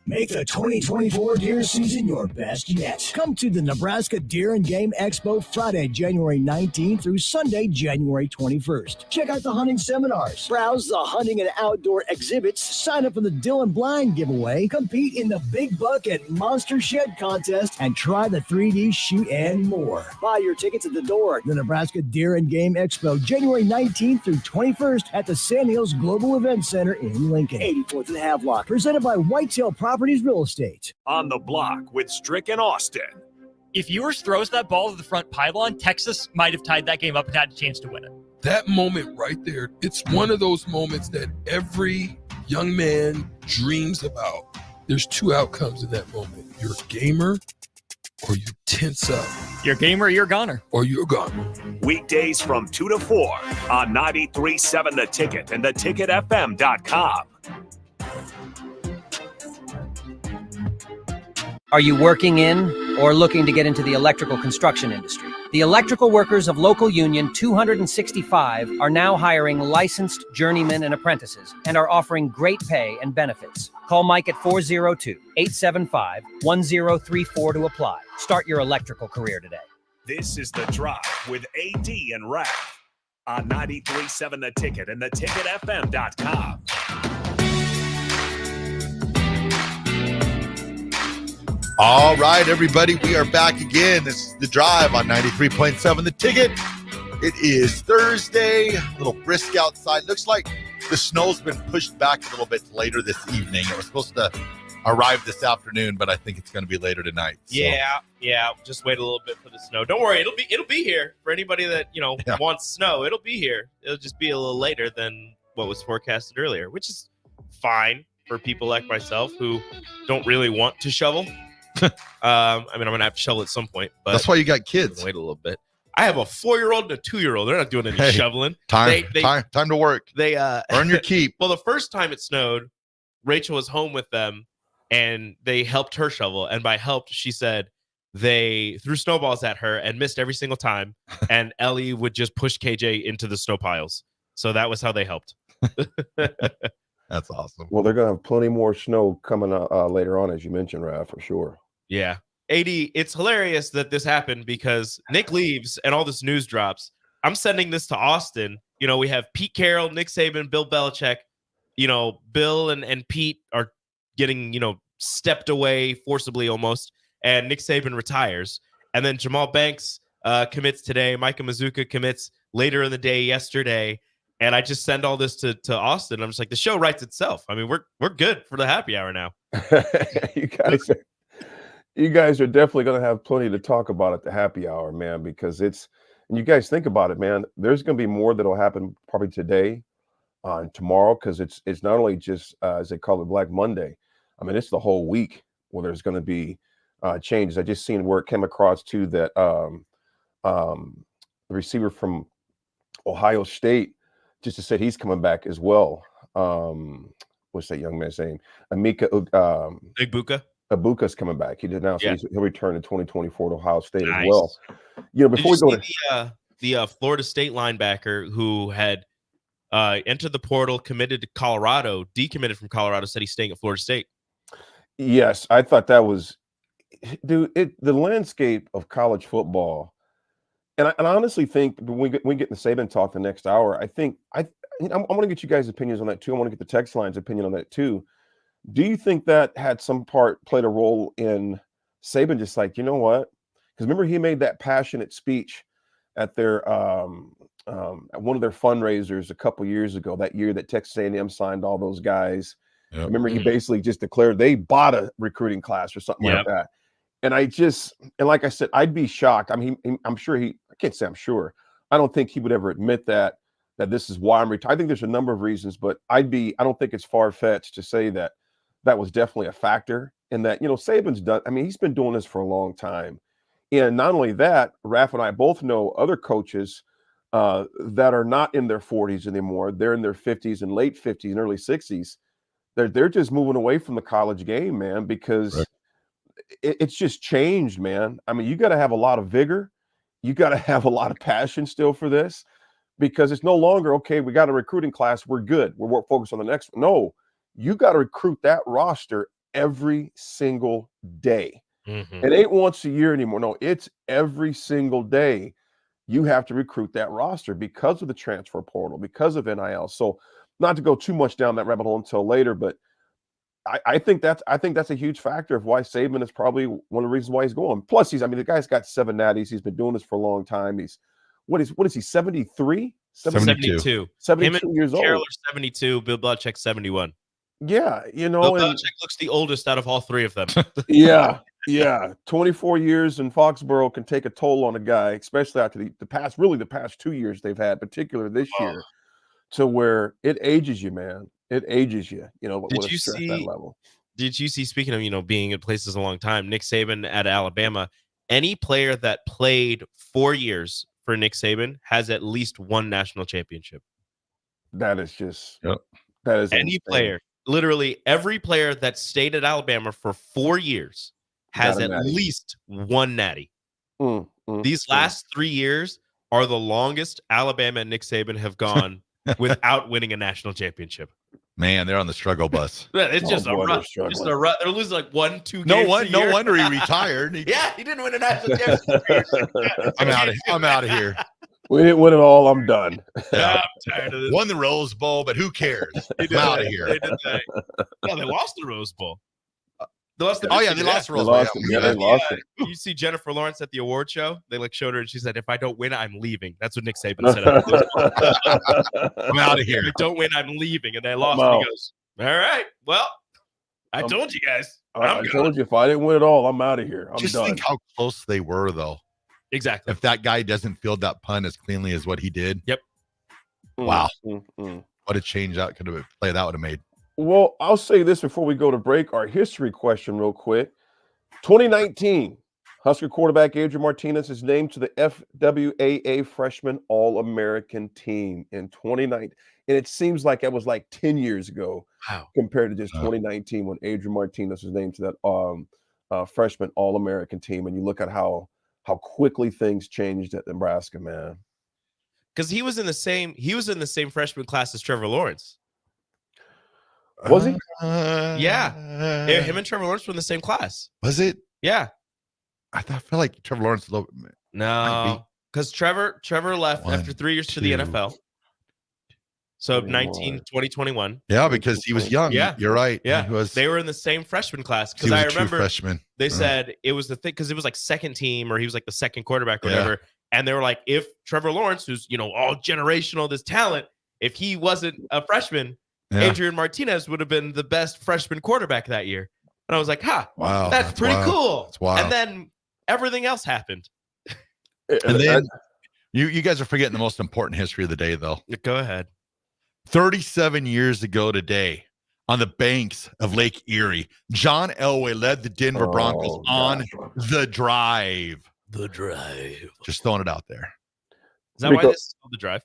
Make the 2024 deer season your best yet. Come to the Nebraska Deer and Game Expo Friday, January 19th through Sunday, January 21st. Check out the hunting seminars, browse the hunting and outdoor exhibits, sign up for the Dylan Blind giveaway, compete in the Big Buck and Monster Shed contest, and try the 3D shoot and more. Buy your tickets at the door. The Nebraska Deer and Game Expo, January 19th through 21st at the Sand Hills Global Event Center in Lincoln, 84th and Havelock, presented by Whitetail Properties Real Estate. On the block with Strick and Austin. If Ewers throws that ball to the front pylon, Texas might have tied that game up and had a chance to win it. That moment right there, it's one of those moments that every young man dreams about. There's two outcomes in that moment. You're a gamer or you tense up. You're a gamer or you're a goner. Or you're a goner. Weekdays from 2 to 4 on 93.7 The Ticket and theticketfm.com. Are you working in or looking to get into the electrical construction industry? The electrical workers of local union 265 are now hiring licensed journeymen and apprentices and are offering great pay and benefits. Call Mike at 402-875-1034 to apply. Start your electrical career today. This is The Drive with AD and Raff on 93.7 The Ticket and theticketfm.com. All right, everybody, we are back again. This is The Drive on 93.7 The Ticket. It is Thursday, a little brisk outside. Looks like the snow's been pushed back a little bit later this evening. It was supposed to arrive this afternoon, but I think it's going to be later tonight. So. Yeah. Just wait a little bit for the snow. Don't worry, it'll be here for anybody that wants snow. It'll be here. It'll just be a little later than what was forecasted earlier, which is fine for people like myself who don't really want to shovel. I'm gonna have to shovel at some point, but that's why you got kids. Wait a little bit. I have a 4-year-old and a 2-year-old. They're not doing any shoveling. Time to work. They earn your keep. Well, the first time it snowed, Rachel was home with them, and they helped her shovel. And by helped, she said they threw snowballs at her and missed every single time. And Ellie would just push KJ into the snow piles. So that was how they helped. That's awesome. Well, they're going to have plenty more snow coming later on, as you mentioned, Raff, for sure. Yeah. AD, it's hilarious that this happened because Nick leaves and all this news drops. I'm sending this to Austin. We have Pete Carroll, Nick Saban, Bill Belichick. Bill and Pete are getting, stepped away forcibly almost. And Nick Saban retires. And then Jamal Banks commits today. Micah Mazuka commits later in the day yesterday. And I just send all this to Austin. I'm just like, the show writes itself. I mean, we're good for the happy hour now. You guys are definitely going to have plenty to talk about at the happy hour, man, because and you guys think about it, man, there's going to be more that'll happen probably today and tomorrow, because it's not only just, as they call it, Black Monday. I mean, it's the whole week where there's going to be changes. I just seen where it came across too that the receiver from Ohio State just said he's coming back as well. What's that young man's name? Ibuka's coming back. He did now, so he'll return in 2024 to Ohio State as well. Before we go to the Florida State linebacker who had entered the portal, committed to Colorado, decommitted from Colorado, said he's staying at Florida State. Yes, I thought that was, dude. The landscape of college football, and I honestly think when we get in the Saban talk the next hour, I want to get you guys' opinions on that too. I want to get the text line's opinion on that too. Do you think that had played a role in Saban just like, you know what? Because remember, he made that passionate speech at their at one of their fundraisers a couple years ago, that year that Texas A&M signed all those guys. Yep. Remember, he basically just declared they bought a recruiting class or something like that. And like I said, I'd be shocked. I mean, I'm sure I can't say I'm sure. I don't think he would ever admit that this is why I'm retired. I think there's a number of reasons, but I don't think it's far-fetched to say that was definitely a factor. And that, Saban's done, I mean, he's been doing this for a long time. And not only that, Raff and I both know other coaches that are not in their 40s anymore. They're in their 50s and late 50s and early 60s. They're just moving away from the college game, man, because it's just changed, man. I mean, you got to have a lot of vigor. You got to have a lot of passion still for this, because it's no longer, okay, we got a recruiting class, we're good, we're focused on the next one. No, you got to recruit that roster every single day. It ain't once a year anymore. No, it's every single day. You have to recruit that roster because of the transfer portal, because of NIL. So, not to go too much down that rabbit hole until later, but I think that's a huge factor of why Saban is probably one of the reasons why he's going. Plus, the guy's got 7 natties. He's been doing this for a long time. He's what is he, 73? 72. 72 years old. Carroll are 72. Bill Belichick 71. Yeah, Bill Belichick looks the oldest out of all three of them. Yeah. 24 years in Foxborough can take a toll on a guy, especially after the past 2 years they've had, particularly this year, to where it ages you, man. It ages you. Did you see that level? Did you see? Speaking of being in places a long time, Nick Saban at Alabama. Any player that played 4 years for Nick Saban has at least one national championship. That is just that is any insane. player. Literally every player that stayed at Alabama for 4 years has at least one natty. These last 3 years are the longest Alabama and Nick Saban have gone without winning a national championship. Man, they're on the struggle bus. It's just a rut. Just a rut. They're losing like 1-2 games. No wonder he retired. He didn't win a national championship. I'm out of here. We didn't win it all. I'm done. I'm tired of this. Won the Rose Bowl, but who cares? I'm out of here. No, they lost the Rose Bowl. They lost the they lost the Rose Bowl. They lost it. You see Jennifer Lawrence at the award show? They showed her and she said, "If I don't win, I'm leaving." That's what Nick Saban said. I'm out of here. If I don't win, I'm leaving. And they lost. And he goes, "All right, well, I told you guys. I told you if I didn't win it all, I'm out of here. I'm Just done." think how close they were, though. Exactly. If that guy doesn't field that punt as cleanly as what he did. Yep. Wow. What a change that could have played that would have made. Well, I'll say this before we go to break. Our history question real quick. 2019, Husker quarterback Adrian Martinez is named to the FWAA Freshman All-American team in 2019. And it seems like it was like 10 years ago compared to just 2019 when Adrian Martinez was named to that Freshman All-American team. And you look at how quickly things changed at Nebraska, man. Because he was in the same freshman class as Trevor Lawrence. Was he? Yeah. Him and Trevor Lawrence were in the same class. Was it? Yeah. I feel like Trevor Lawrence. No, because Trevor left after 3 years to the NFL. So 2021. Yeah, because he was young. Yeah, you're right. Yeah, he they were in the same freshman class. Because I remember freshman. They said it was the thing because it was like second team or he was like the second quarterback or whatever. And they were like, if Trevor Lawrence, who's all generational, this talent, if he wasn't a freshman, Adrian Martinez would have been the best freshman quarterback that year. And I was like, wow, that's pretty cool. That's wild. And then everything else happened. And then you guys are forgetting the most important history of the day, though. Go ahead. 37 years ago today, on the banks of Lake Erie, John Elway led the Denver Broncos on the drive. The drive. Just throwing it out there. Is that why this is called the drive?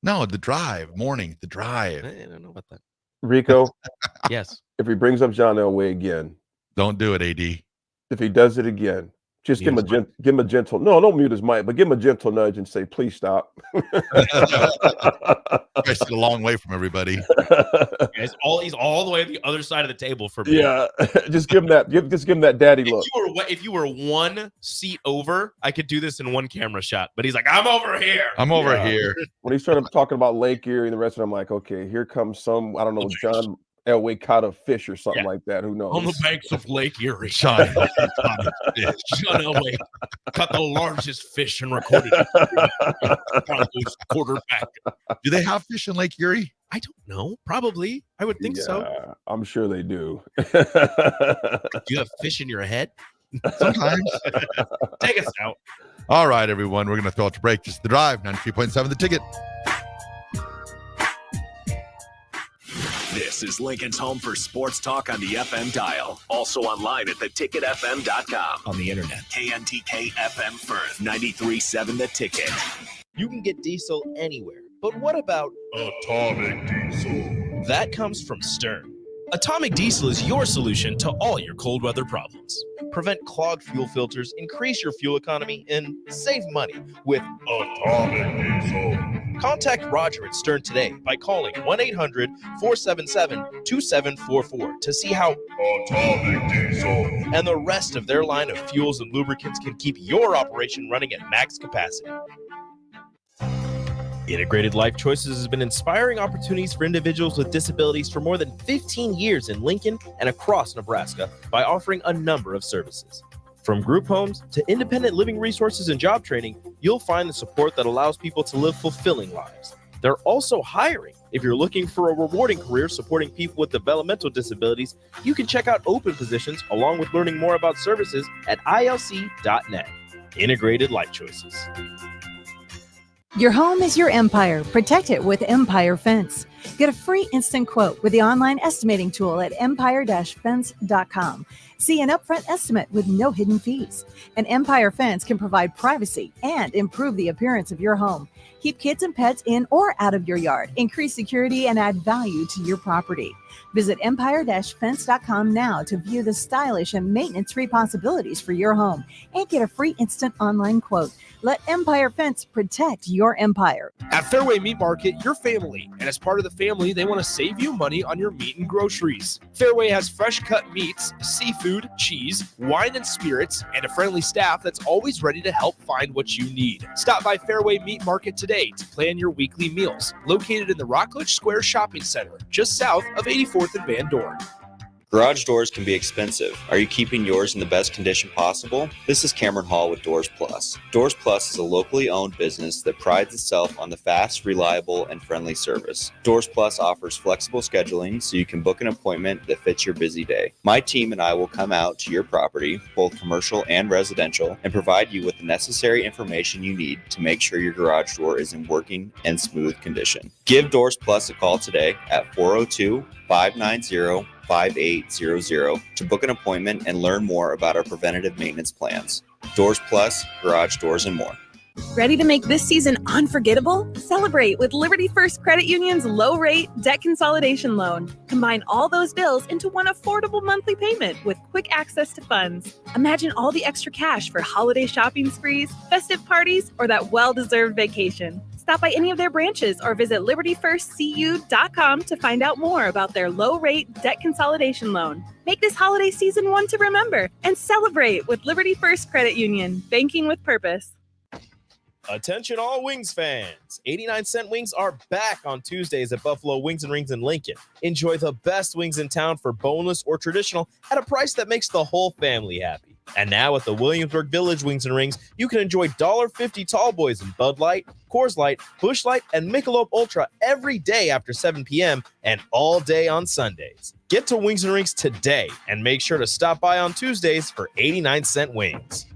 No, the drive. Morning, the drive. I don't know about that. Rico? Yes. If he brings up John Elway again. Don't do it, AD. If he does it again, just give him a gentle, no, don't mute his mic, but give him a gentle nudge and say, please stop. I sit a long way from everybody. He's all the way on the other side of the table for me. Yeah. Just give him that daddy look. If you were one seat over, I could do this in one camera shot. But he's like, I'm over here. I'm over here. When he started talking about Lake Erie and the rest of it, I'm like, okay, here comes some, I don't know, Elway caught a fish or something like that. Who knows? On the banks of Lake Erie. Sean Elway caught the largest fish in recorded history. Broncos quarterback. Do they have fish in Lake Erie? I don't know. Probably. I would think so. I'm sure they do. Do you have fish in your head? Sometimes. Take us out. All right, everyone. We're going to throw it to break. Just The Drive, 93.7 The Ticket. This is Lincoln's home for sports talk on the FM dial. Also online at theticketfm.com. On the internet. KNTK FM Firth, 93.7 The Ticket. You can get diesel anywhere. But what about Atomic Diesel? That comes from Stern. Atomic Diesel is your solution to all your cold weather problems. Prevent clogged fuel filters, increase your fuel economy, and save money with Atomic Diesel. Contact Roger at Stern today by calling 1-800-477-2744 to see how Atomic Diesel and the rest of their line of fuels and lubricants can keep your operation running at max capacity. Integrated Life Choices has been inspiring opportunities for individuals with disabilities for more than 15 years in Lincoln and across Nebraska by offering a number of services. From group homes to independent living resources and job training, you'll find the support that allows people to live fulfilling lives. They're also hiring. If you're looking for a rewarding career supporting people with developmental disabilities, you can check out open positions along with learning more about services at ilc.net. Integrated Life Choices. Your home is your empire. Protect it with Empire Fence. Get a free instant quote with the online estimating tool at empire-fence.com. See an upfront estimate with no hidden fees. An Empire Fence can provide privacy and improve the appearance of your home. Keep kids and pets in or out of your yard. Increase security and add value to your property. Visit empire-fence.com now to view the stylish and maintenance-free possibilities for your home and get a free instant online quote. Let Empire Fence protect your empire. At Fairway Meat Market, your family. And as part of the family, they want to save you money on your meat and groceries. Fairway has fresh cut meats, seafood, cheese, wine and spirits, and a friendly staff that's always ready to help find what you need. Stop by Fairway Meat Market today to plan your weekly meals. Located in the Rockledge Square Shopping Center, just south of 84th and Van Dorn. Garage doors can be expensive. Are you keeping yours in the best condition possible? This is Cameron Hall with Doors Plus. Doors Plus is a locally owned business that prides itself on the fast, reliable, and friendly service. Doors Plus offers flexible scheduling so you can book an appointment that fits your busy day. My team and I will come out to your property, both commercial and residential, and provide you with the necessary information you need to make sure your garage door is in working and smooth condition. Give Doors Plus a call today at 402-590-5800 to book an appointment and learn more about our preventative maintenance plans. Doors Plus, garage doors, and more. Ready to make this season unforgettable? Celebrate with Liberty First Credit Union's low-rate debt consolidation loan. Combine all those bills into one affordable monthly payment with quick access to funds. Imagine all the extra cash for holiday shopping sprees, festive parties, or that well-deserved vacation. Stop by any of their branches or visit libertyfirstcu.com to find out more about their low-rate debt consolidation loan. Make this holiday season one to remember and celebrate with Liberty First Credit Union, banking with purpose. Attention all Wings fans. 89-cent wings are back on Tuesdays at Buffalo Wings and Rings in Lincoln. Enjoy the best wings in town for boneless or traditional at a price that makes the whole family happy. And now at the Williamsburg Village Wings and Rings, you can enjoy $1.50 tall boys in Bud Light, Coors Light, Busch Light, and Michelob Ultra every day after 7 p.m. and all day on Sundays. Get to Wings and Rings today and make sure to stop by on Tuesdays for 89-cent wings.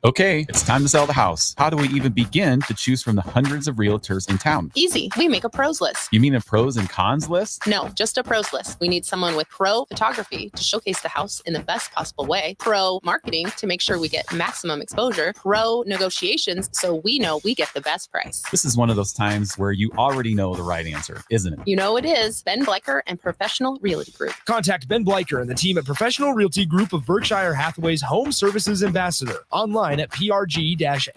Okay, it's time to sell the house. How do we even begin to choose from the hundreds of realtors in town? Easy. We make a pros list. You mean a pros and cons list? No, just a pros list. We need someone with pro photography to showcase the house in the best possible way, pro marketing to make sure we get maximum exposure, pro negotiations so we know we get the best price. This is one of those times where you already know the right answer, isn't it? You know it is. Ben Bleicher and Professional Realty Group. Contact Ben Bleicher and the team at Professional Realty Group of Berkshire Hathaway's Home Services Ambassador. Online at prg-ne.com.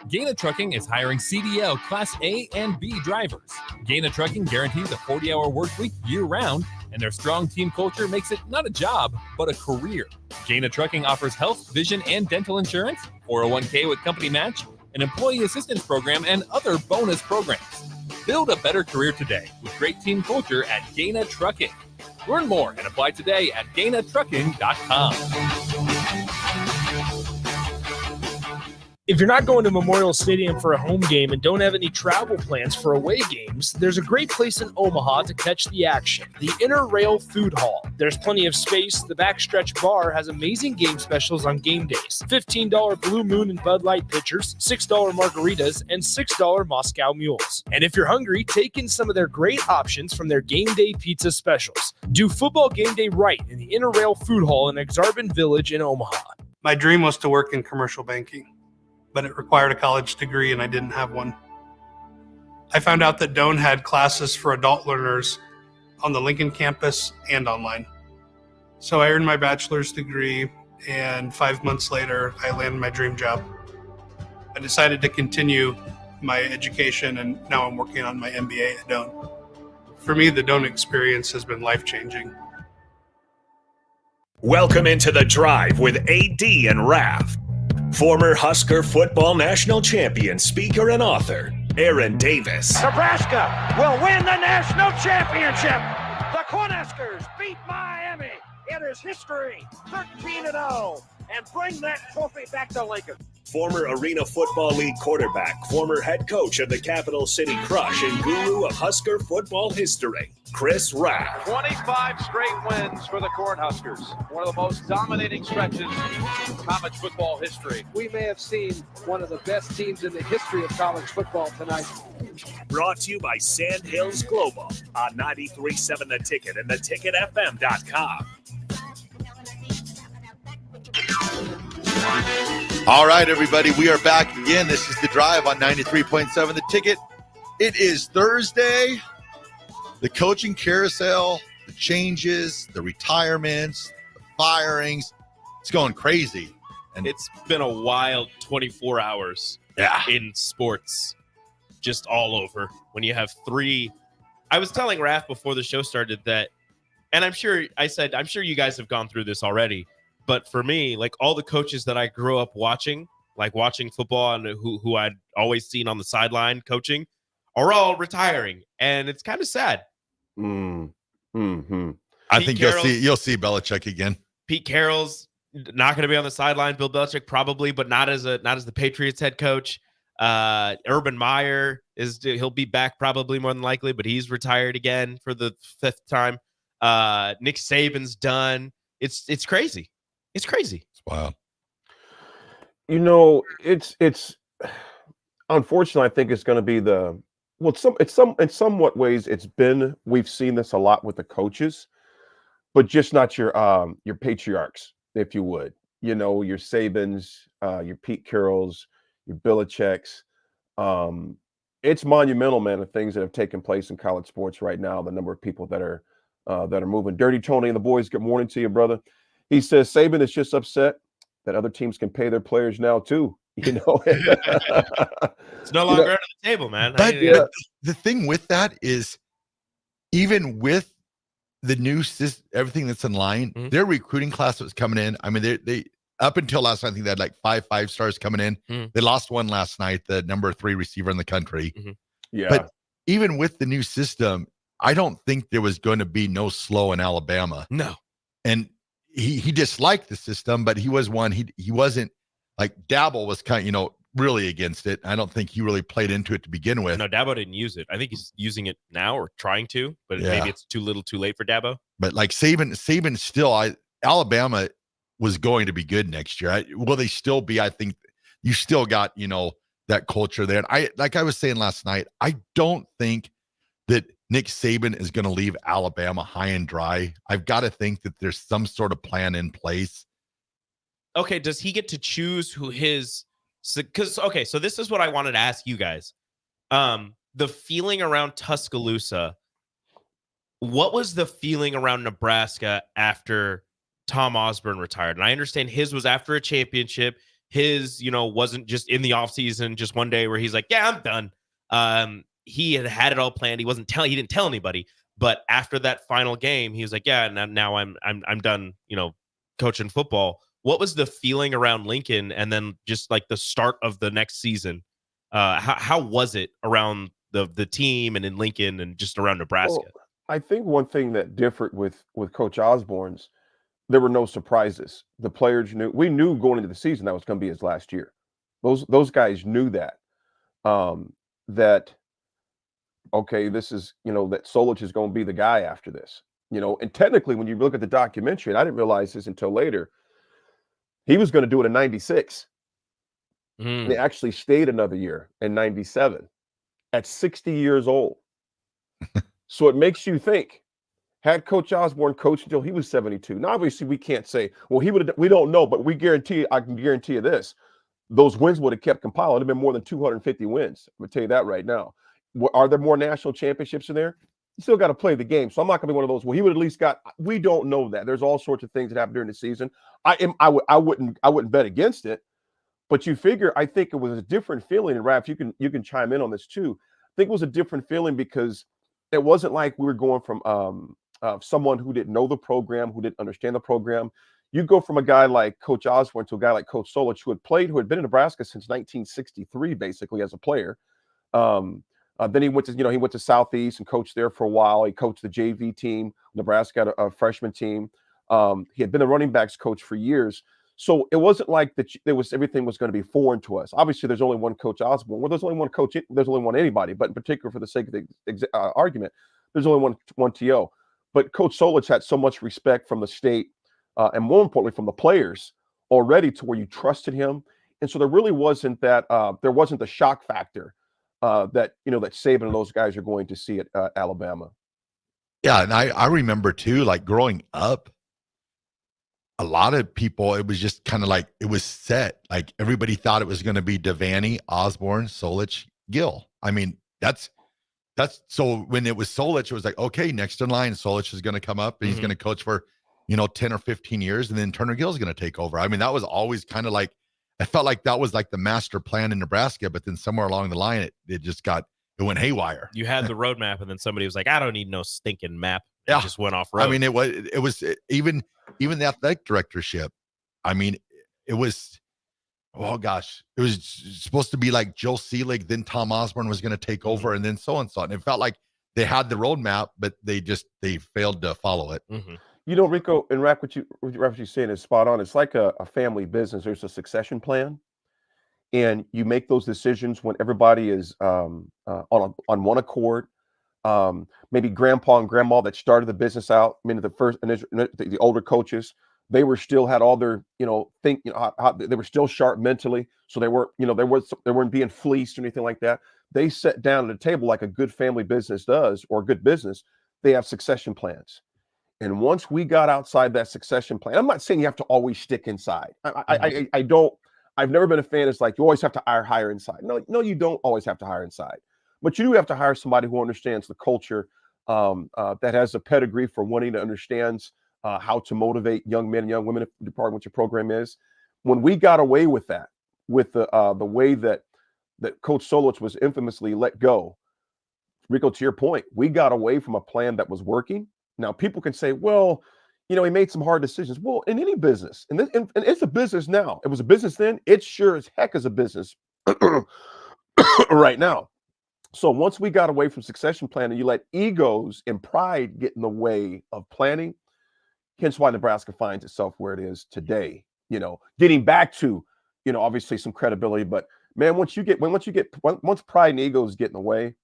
Gaina Trucking is hiring CDL Class A and B drivers. Gaina Trucking guarantees a 40-hour work week year-round, and their strong team culture makes it not a job, but a career. Gaina Trucking offers health, vision, and dental insurance, 401k with company match, an employee assistance program, and other bonus programs. Build a better career today with great team culture at Dana Trucking. Learn more and apply today at danatrucking.com. If you're not going to Memorial Stadium for a home game and don't have any travel plans for away games, there's a great place in Omaha to catch the action, the Inner Rail Food Hall. There's plenty of space. The Backstretch Bar has amazing game specials on game days. $15 Blue Moon and Bud Light pitchers, $6 margaritas, and $6 Moscow Mules. And if you're hungry, take in some of their great options from their game day pizza specials. Do football game day right in the Inner Rail Food Hall in Exarban Village in Omaha. My dream was to work in commercial banking, but it required a college degree and I didn't have one. I found out that Doane had classes for adult learners on the Lincoln campus and online. So I earned my bachelor's degree, and 5 months later, I landed my dream job. I decided to continue my education, and now I'm working on my MBA at Doane. For me, the Doane experience has been life-changing. Welcome into The Drive with AD and Raff. Former Husker football national champion, speaker, and author, Aaron Davis. Nebraska will win the national championship. The Cornhuskers beat Miami. It is history, 13-0, and bring that trophy back to Lincoln. Former Arena Football League quarterback, former head coach of the Capital City Crush, and guru of Husker football history, Chris Raff. 25 straight wins for the Cornhuskers. One of the most dominating stretches in college football history. We may have seen one of the best teams in the history of college football tonight. Brought to you by Sand Hills Global on 93.7 The Ticket and theticketfm.com. All right, everybody, we are back again. This is The Drive on 93.7 The Ticket. It is Thursday. The coaching carousel, the changes, the retirements, the firings, it's going crazy. And it's been a wild 24 hours in sports, just all over. When you have three, I was telling Raff before the show started that, and I'm sure you guys have gone through this already. But for me, like all the coaches that I grew up watching, like watching football and who I'd always seen on the sideline coaching, are all retiring. And it's kind of sad. Mm-hmm. I think you'll see Belichick again. Pete Carroll's not going to be on the sideline. Bill Belichick probably, but not as the Patriots head coach. Urban Meyer he'll be back probably more than likely, but he's retired again for the 5th time. Nick Saban's done. It's crazy. It's crazy. It's wild. You know, it's unfortunately, I think it's going to be in somewhat ways we've seen this a lot with the coaches, but just not your patriarchs, if you would. You know, your Sabans, your Pete Carrolls, your Belichicks. It's monumental, man, the things that have taken place in college sports right now. The number of people that are moving. Dirty Tony and the boys, good morning to you, brother. He says Saban is just upset that other teams can pay their players now too. You know, it's no longer under the table, man. But the thing with that is, even with the new everything that's in line, their recruiting class that was coming in. I mean, they up until last night, I think they had like 5 stars coming in. They lost one last night, the number 3 receiver in the country. Yeah, but even with the new system, I don't think there was going to be no slow in Alabama. No, and he disliked the system, but he wasn't like Dabble was kind of, really against it. I don't think he really played into it to begin with. No, Dabo didn't use it. I think he's using it now or trying to, but maybe it's too little too late for Dabo. But like Saban still, Alabama was going to be good next year. Will they still be? I think you still got, that culture there. And like I was saying last night, I don't think that Nick Saban is going to leave Alabama high and dry. I've got to think that there's some sort of plan in place. Okay, does he get to choose who his? So this is what I wanted to ask you guys. The feeling around Tuscaloosa. What was the feeling around Nebraska after Tom Osborne retired? And I understand his was after a championship. His, wasn't just in the offseason, just one day where he's like, yeah, I'm done. He had it all planned. He didn't tell anybody. But after that final game, he was like, yeah, now I'm done, coaching football. What was the feeling around Lincoln and then just like the start of the next season? How was it around the team and in Lincoln and just around Nebraska. Well, I think one thing that differed with Coach Osborne's, there were no surprises. The players knew. We knew going into the season that was going to be his last year. Those guys knew that. That okay, this is that Solich is going to be the guy after this. And technically, when you look at the documentary, and I didn't realize this until later, he was going to do it in '96. And he actually stayed another year in '97 at 60 years old. So it makes you think, had Coach Osborne coached until he was 72. Now, obviously, we can't say, well, we don't know, but I can guarantee you this. Those wins would have kept compiling. It would have been more than 250 wins. I'm going to tell you that right now. Are there more national championships in there? You still got to play the game. So I'm not going to be one of those. Well, he would at least we don't know that. There's all sorts of things that happen during the season. I wouldn't bet against it. But you figure, I think it was a different feeling. And Raff, you can chime in on this too. I think it was a different feeling because it wasn't like we were going from someone who didn't know the program, who didn't understand the program. You go from a guy like Coach Osborne to a guy like Coach Solich, who had been in Nebraska since 1963, basically as a player. Then he went to Southeast and coached there for a while. He coached the JV team. Nebraska had a freshman team. He had been a running backs coach for years. So it wasn't like that. Everything was going to be foreign to us. Obviously, there's only one Coach Osborne. Well, there's only one coach. There's only one anybody. But in particular, for the sake of the argument, there's only one TO. But Coach Solich had so much respect from the state, and more importantly, from the players already, to where you trusted him. And so there really wasn't that. There wasn't the shock factor that Saban and those guys are going to see at Alabama. Yeah, and I remember too, like growing up, a lot of people, it was just kind of like it was set. Like everybody thought it was going to be Devaney, Osborne, Solich, Gill. I mean, that's so when it was Solich, it was like, okay, next in line, Solich is going to come up and he's going to coach for 10 or 15 years, and then Turner Gill is going to take over. I mean, that was always kind of like, I felt like that was like the master plan in Nebraska, but then somewhere along the line, it went haywire. You had the roadmap, and then somebody was like, I don't need no stinking map. It just went off road. I mean, it was even the athletic directorship. I mean, it was, oh gosh, it was supposed to be like Joe Seelig, then Tom Osborne was going to take over, and then so and so. And it felt like they had the roadmap, but they failed to follow it. Rico and Raff, what you're saying is spot on. It's like a family business. There's a succession plan, and you make those decisions when everybody is on one accord. Maybe grandpa and grandma that started the business out, I mean, the older coaches, they had all their, they were still sharp mentally. So they weren't being fleeced or anything like that. They sat down at a table like a good family business does, or a good business. They have succession plans. And once we got outside that succession plan, I'm not saying you have to always stick inside. I've never been a fan. It's like you always have to hire inside. No, you don't always have to hire inside. But you do have to hire somebody who understands the culture, that has a pedigree for winning, that understands how to motivate young men and young women, depending on what your program is. When we got away with that, with the way that Coach Solich was infamously let go, Rico, to your point, we got away from a plan that was working. Now, people can say, well, he made some hard decisions. Well, in any business, and it's a business now. It was a business then. It sure as heck is a business right now. So once we got away from succession planning, you let egos and pride get in the way of planning. Hence why Nebraska finds itself where it is today. Getting back to, obviously some credibility, but man, once pride and egos get in the way,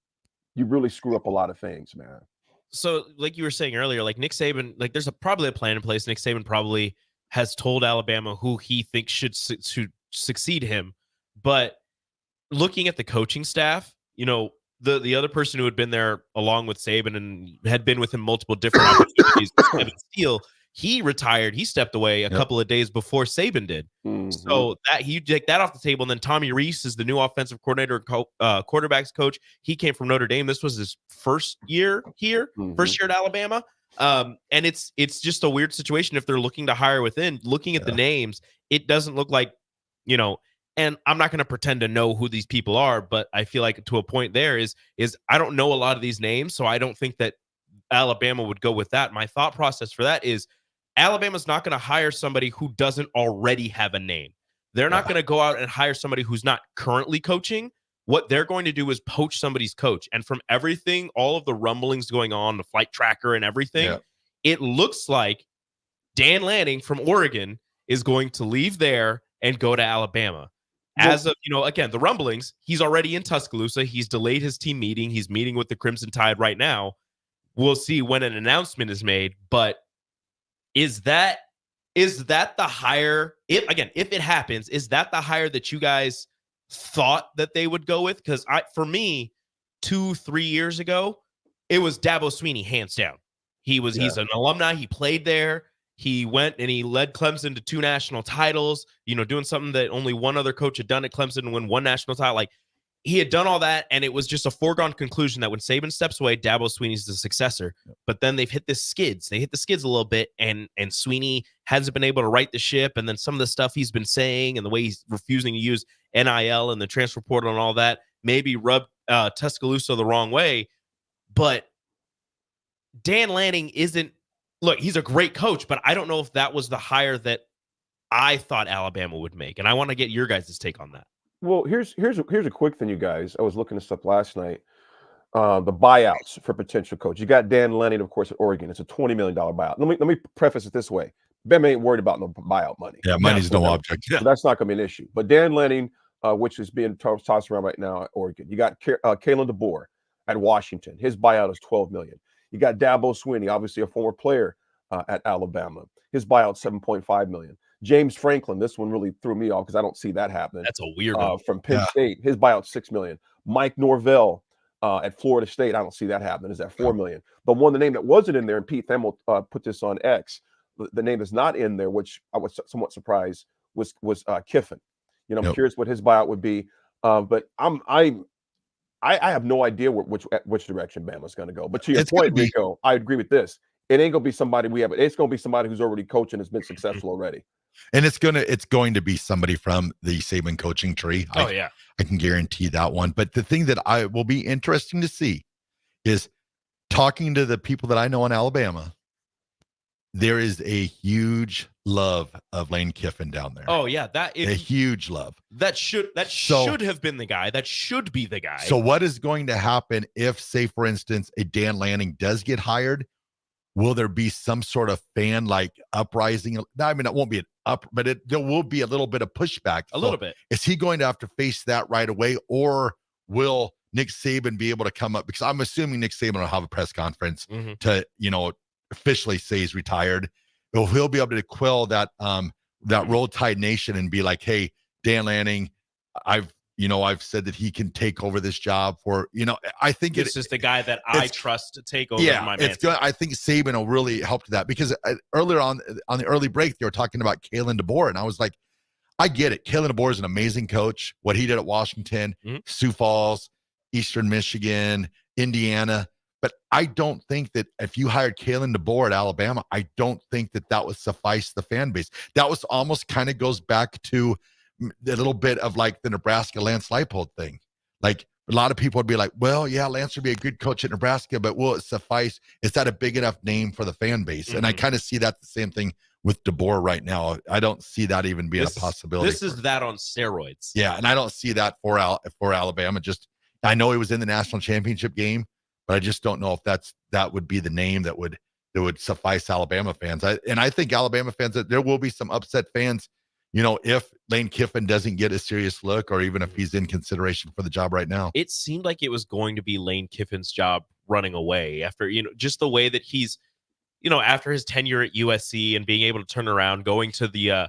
you really screw up a lot of things, man. So like you were saying earlier, like Nick Saban, like there's probably a plan in place. Nick Saban probably has told Alabama who he thinks should succeed him. But looking at the coaching staff, the other person who had been there along with Saban and had been with him multiple different opportunities, Evan Steele, he retired. He stepped away a couple of days before Saban did. So that you take that off the table. And then Tommy Rees is the new offensive coordinator and quarterbacks coach. He came from Notre Dame. This was his first year here, first year at Alabama. And it's just a weird situation if they're looking to hire within. Looking at the names, it doesn't look like, and I'm not going to pretend to know who these people are, but I feel like to a point there is I don't know a lot of these names, so I don't think that Alabama would go with that. My thought process for that is Alabama's not going to hire somebody who doesn't already have a name. They're not going to go out and hire somebody who's not currently coaching what they're going to do is poach somebody's coach. And from everything, all of the rumblings going on, the flight tracker and everything, it looks like Dan Lanning from Oregon is going to leave there and go to Alabama. As of, again, the rumblings, he's already in Tuscaloosa. He's delayed his team meeting. He's meeting with the Crimson Tide right now. We'll see when an announcement is made. But is that the hire? If it happens, is that the hire that you guys thought that they would go with? Because for me, 2-3 years ago, it was Dabo Swinney, hands down. He's an alumni. He played there. He went and he led Clemson to 2 national titles, doing something that only one other coach had done at Clemson and win 1 national title. Like, he had done all that, and it was just a foregone conclusion that when Saban steps away, Dabo Swinney's the successor. But then they've hit the skids. They hit the skids a little bit, and Swinney hasn't been able to right the ship. And then some of the stuff he's been saying and the way he's refusing to use NIL and the transfer portal and all that maybe rubbed Tuscaloosa the wrong way. But Dan Lanning isn't. Look, he's a great coach, but I don't know if that was the hire that I thought Alabama would make. And I want to get your guys' take on that. Well, here's a quick thing, you guys. I was looking this up last night. The buyouts for potential coach. You got Dan Lanning, of course, at Oregon. It's a $20 million buyout. Let me preface it this way. Bama ain't worried about no buyout money. Yeah, money's no object. So that's not going to be an issue. But Dan Lanning, which is being tossed around right now at Oregon. You got Kalen DeBoer at Washington. His buyout is $12 million. You got Dabo Swinney, obviously a former player at Alabama. His buyout $7.5 million. James Franklin, this one really threw me off because I don't see that happening. That's a weird one. From Penn State. His buyout $6 million. Mike Norvell at Florida State, I don't see that happening. Is at $4 million. The name that wasn't in there, and Pete Thamel put this on X, the name that's not in there, which I was somewhat surprised, was Kiffin. I'm curious what his buyout would be. But I have no idea which direction Bama's going to go. But to your point, Rico, I agree with this. It ain't gonna be somebody it's gonna be somebody who's already coaching, has been successful already. And it's going to be somebody from the Saban coaching tree. I can guarantee that one. But the thing that I will be interesting to see is talking to the people that I know in Alabama. There is a huge love of Lane Kiffin down there. Oh yeah, a huge love. That should have been the guy. That should be the guy. So what is going to happen if, say, for instance, a Dan Lanning does get hired? Will there be some sort of fan uprising? I mean, it won't be an up, but there will be a little bit of pushback. A little bit. Is he going to have to face that right away, or will Nick Saban be able to come up? Because I'm assuming Nick Saban will have a press conference to, officially say he's retired. He'll be able to quell that Roll Tide Nation and be like, "Hey, Dan Lanning, I've said that he can take over this job for, I think this is the guy that I trust to take over my man. It's good. I think Saban will really help to that, because earlier on the early break, they were talking about Kalen DeBoer, and I was like, I get it. Kalen DeBoer is an amazing coach. What he did at Washington, Sioux Falls, Eastern Michigan, Indiana. But I don't think that if you hired Kalen DeBoer at Alabama, I don't think that would suffice the fan base. That was almost kind of goes back to a little bit of like the Nebraska Lance Leipold thing. Like, a lot of people would be like, well, yeah, Lance would be a good coach at Nebraska, but will it suffice? Is that a big enough name for the fan base? And I kind of see that the same thing with DeBoer right now. I don't see that even being a possibility. This is that on steroids. Yeah, and I don't see that for Alabama. I know he was in the national championship game, but I just don't know if that would be the name that would suffice Alabama fans. I think Alabama fans, that there will be some upset fans, if Lane Kiffin doesn't get a serious look, or even if he's in consideration for the job right now. It seemed like it was going to be Lane Kiffin's job running away after, just the way that he's, after his tenure at USC and being able to turn around, going to the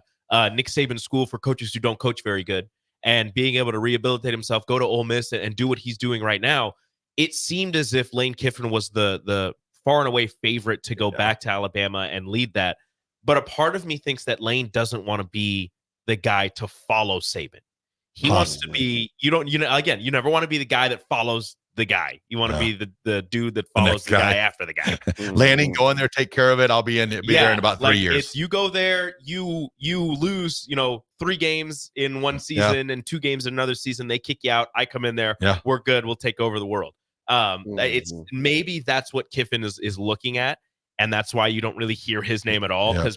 Nick Saban school for coaches who don't coach very good, and being able to rehabilitate himself, go to Ole Miss and do what he's doing right now. It seemed as if Lane Kiffin was the far and away favorite to go back to Alabama and lead that. But a part of me thinks that Lane doesn't want to be the guy to follow Saban. He wants to be, you never want to be the guy that follows the guy. You want to be the dude that follows the guy after the guy. Lanning, go in there, take care of it. I'll be there in about 3 years. If you go there, you lose, 3 games in one season and 2 games in another season. They kick you out. I come in there. Yeah. We're good. We'll take over the world. It's maybe that's what Kiffin is looking at. And that's why you don't really hear his name at all. Because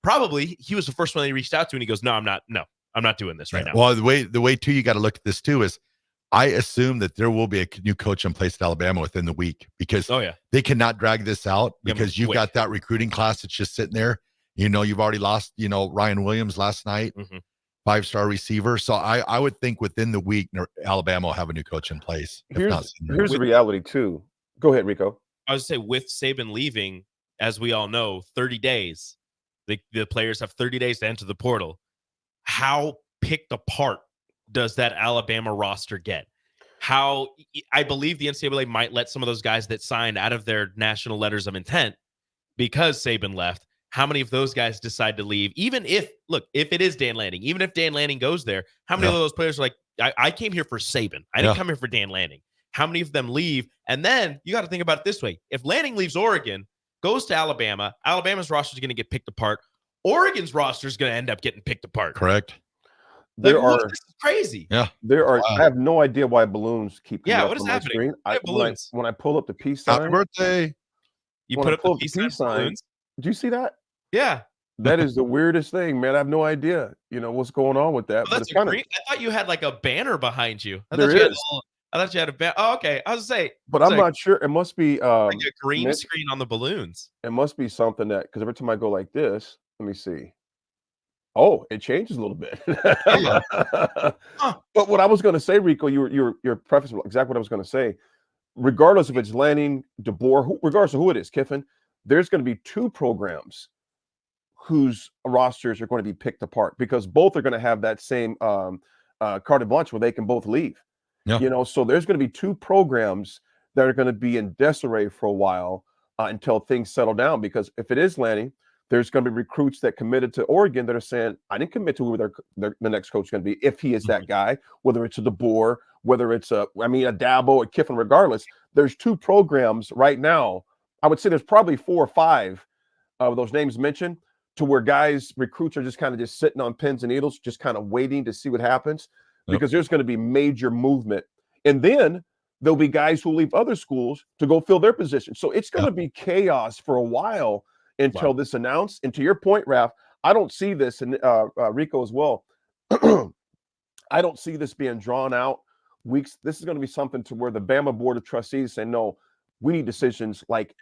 probably he was the first one they reached out to, and he goes, "No, I'm not. No, I'm not doing this right now." Well, the way too you got to look at this too is I assume that there will be a new coach in place at Alabama within the week because they cannot drag this out because you've got that recruiting class that's just sitting there. You know, you've already lost, you know, Ryan Williams last night, 5-star receiver. So I would think within the week, Alabama will have a new coach in place. Here's the reality too. Go ahead, Rico. I would say with Saban leaving, as we all know, 30 days, the players have 30 days to enter the portal. How picked apart does that Alabama roster get? How I believe the NCAA might let some of those guys that signed out of their national letters of intent because Saban left. How many of those guys decide to leave? Even if it is Dan Lanning, even if Dan Lanning goes there, how many of those players are like, I came here for Saban. I didn't come here for Dan Lanning. How many of them leave? And then you got to think about it this way. If Lanning leaves Oregon, goes to Alabama, Alabama's roster is going to get picked apart. Oregon's roster is going to end up getting picked apart. Correct. This is crazy. Yeah. There are. I have no idea why balloons keep coming up what is on my happening? screen. Balloons. When I pull up the peace sign. Happy birthday. You put up the peace sign. Do you see that? Yeah. That is the weirdest thing, man. I have no idea, what's going on with that. Oh, that's green. I thought you had like a banner behind you. I There is. thought you had a banner. Oh, okay. I was going to say. But I'm not sure. It must be like a green screen on the balloons. It must be something that, because every time I go like this, let me see. Oh, it changes a little bit. But what I was going to say, Rico, your preface was exactly what I was going to say. Regardless if it's Lanning, DeBoer, regardless of who it is, Kiffin, there's going to be two programs whose rosters are going to be picked apart because both are going to have that same carte blanche where they can both leave. Yeah. So there's going to be two programs that are going to be in disarray for a while until things settle down. Because if it is Lanning, there's going to be recruits that committed to Oregon that are saying, I didn't commit to who the next coach is going to be if he is that guy, whether it's a DeBoer, whether it's a Dabo, a Kiffin, regardless. There's two programs right now. I would say there's probably 4 or 5 of those names mentioned to where recruits are just kind of just sitting on pins and needles, just kind of waiting to see what happens because there's going to be major movement. And then there'll be guys who leave other schools to go fill their position. So it's going to be chaos for a while until this announced. And to your point, Raff, I don't see this, and Rico as well. I don't see this being drawn out weeks. This is going to be something to where the Bama Board of Trustees say, no, we need decisions like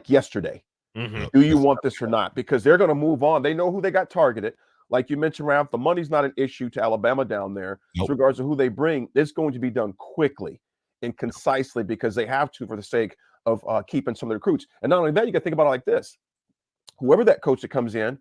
yesterday. Do you want this or not? Because they're going to move on. They know who they got targeted. Like you mentioned, Raff, the money's not an issue to Alabama down there. With regards to who they bring, it's going to be done quickly and concisely because they have to for the sake of keeping some of the recruits. And not only that, you got to think about it like this. Whoever that coach that comes in,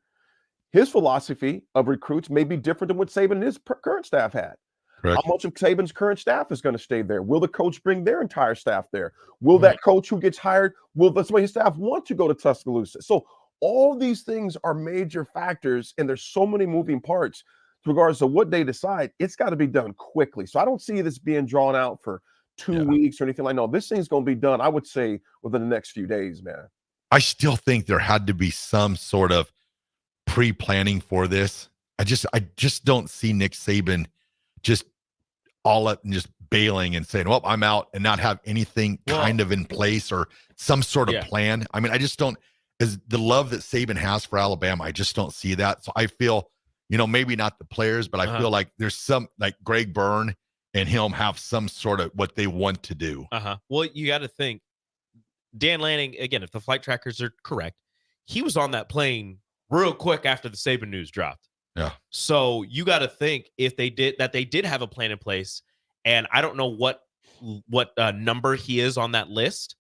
his philosophy of recruits may be different than what Saban and his current staff had. Correct. How much of Saban's current staff is going to stay there? Will the coach bring their entire staff there? Will that coach who gets hired, will some of his staff want to go to Tuscaloosa? So all these things are major factors, and there's so many moving parts with regards to what they decide. It's got to be done quickly. So I don't see this being drawn out for 2 weeks or anything like that. No, this thing's going to be done, I would say, within the next few days, man. I still think there had to be some sort of pre-planning for this. I just don't see Nick Saban just all up and just bailing and saying, well, I'm out, and not have anything kind of in place or some sort of plan. I mean, I just don't, as the love that Saban has for Alabama, I just don't see that. So I feel, maybe not the players, but I feel like there's some, like Greg Byrne and him have some sort of what they want to do. Well, you got to think, Dan Lanning, again, if the flight trackers are correct, he was on that plane real quick after the Saban news dropped. Yeah. So you got to think if they did have a plan in place, and I don't know what number he is on that list,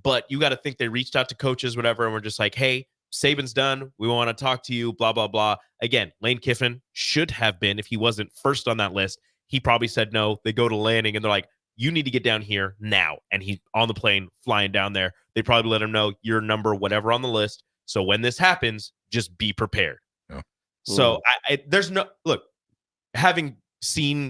but you got to think they reached out to coaches, whatever, and we're just like, hey, Saban's done. We want to talk to you, blah, blah, blah. Again, Lane Kiffin should have been, if he wasn't first on that list, he probably said no. They go to Lanning, and they're like, you need to get down here now. And he's on the plane flying down there. They probably let him know your number, whatever on the list. So when this happens, just be prepared. Yeah. So there's no look, having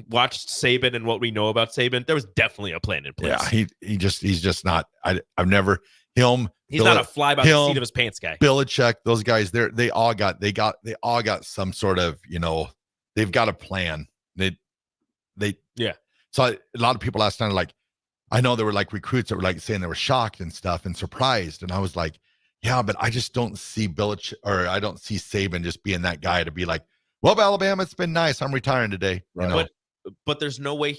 watched Saban and what we know about Saban, there was definitely a plan in place. Yeah. He's just not, I've never him. He's not a fly by the seat of his pants guy. Belichick, those guys, they all got some sort of, they've got a plan. So a lot of people last night are like, I know there were like recruits that were like saying they were shocked and stuff and surprised. And I was like, yeah, but I just don't see Belichick, or I don't see Saban just being that guy to be like, well, Alabama, it's been nice. I'm retiring today. Right. But there's no way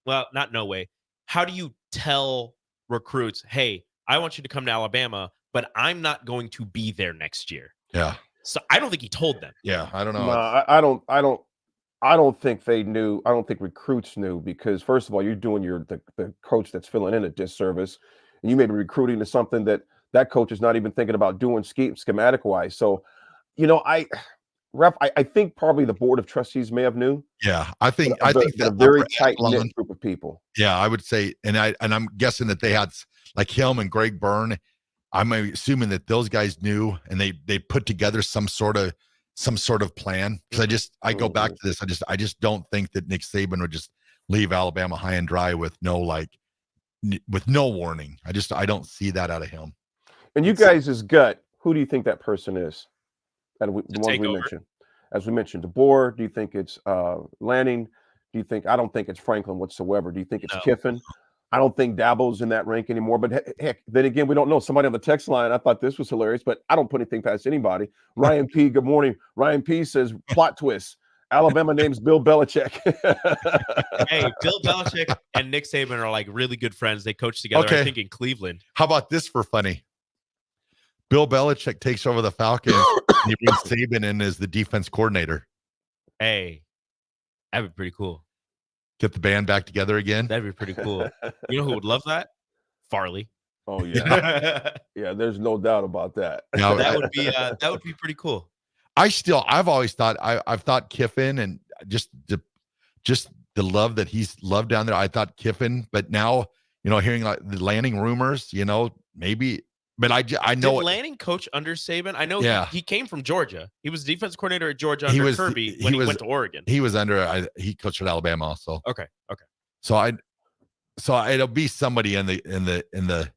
well, not no way. How do you tell recruits, hey, I want you to come to Alabama, but I'm not going to be there next year? Yeah. So I don't think he told them. Yeah, I don't know. No, I don't think they knew. I don't think recruits knew, because first of all, you're doing the coach that's filling in a disservice, and you may be recruiting to something that coach is not even thinking about doing schematic wise. So, Raff, I think probably the board of trustees may have knew. Yeah, I think that a very tight knit group of people. Yeah, I would say, and I'm guessing that they had like him and Greg Byrne. I'm assuming that those guys knew, and they put together some sort of plan. Because I go back to this. I just don't think that Nick Saban would just leave Alabama high and dry with no warning. I don't see that out of him. And you guys' gut, who do you think that person is? The ones we over. mentioned. As we mentioned, DeBoer. Do you think it's Lanning? Do you think? I don't think it's Franklin whatsoever. Do you think it's Kiffin? I don't think Dabo's in that rank anymore. But heck, then again, we don't know. Somebody on the text line, I thought this was hilarious, but I don't put anything past anybody. Ryan P. Good morning. Ryan P. says plot twist. Alabama names Bill Belichick. Hey, Bill Belichick and Nick Saban are like really good friends. They coach together, I think, in Cleveland. How about this for funny? Bill Belichick takes over the Falcons and he brings Saban in as the defense coordinator. Hey, that'd be pretty cool. Get the band back together again. That'd be pretty cool. You know who would love that? Farley. Oh yeah, yeah. There's no doubt about that. No, that would be pretty cool. I've always thought I've thought Kiffin, and just the love that he's loved down there. I thought Kiffin, but now hearing like the Lanning rumors, maybe. But I know Did Lanning coach under Saban? I know he came from Georgia. He was defense coordinator at Georgia under Kirby when he went to Oregon. He was he coached at Alabama also. Okay. So it'll be somebody in the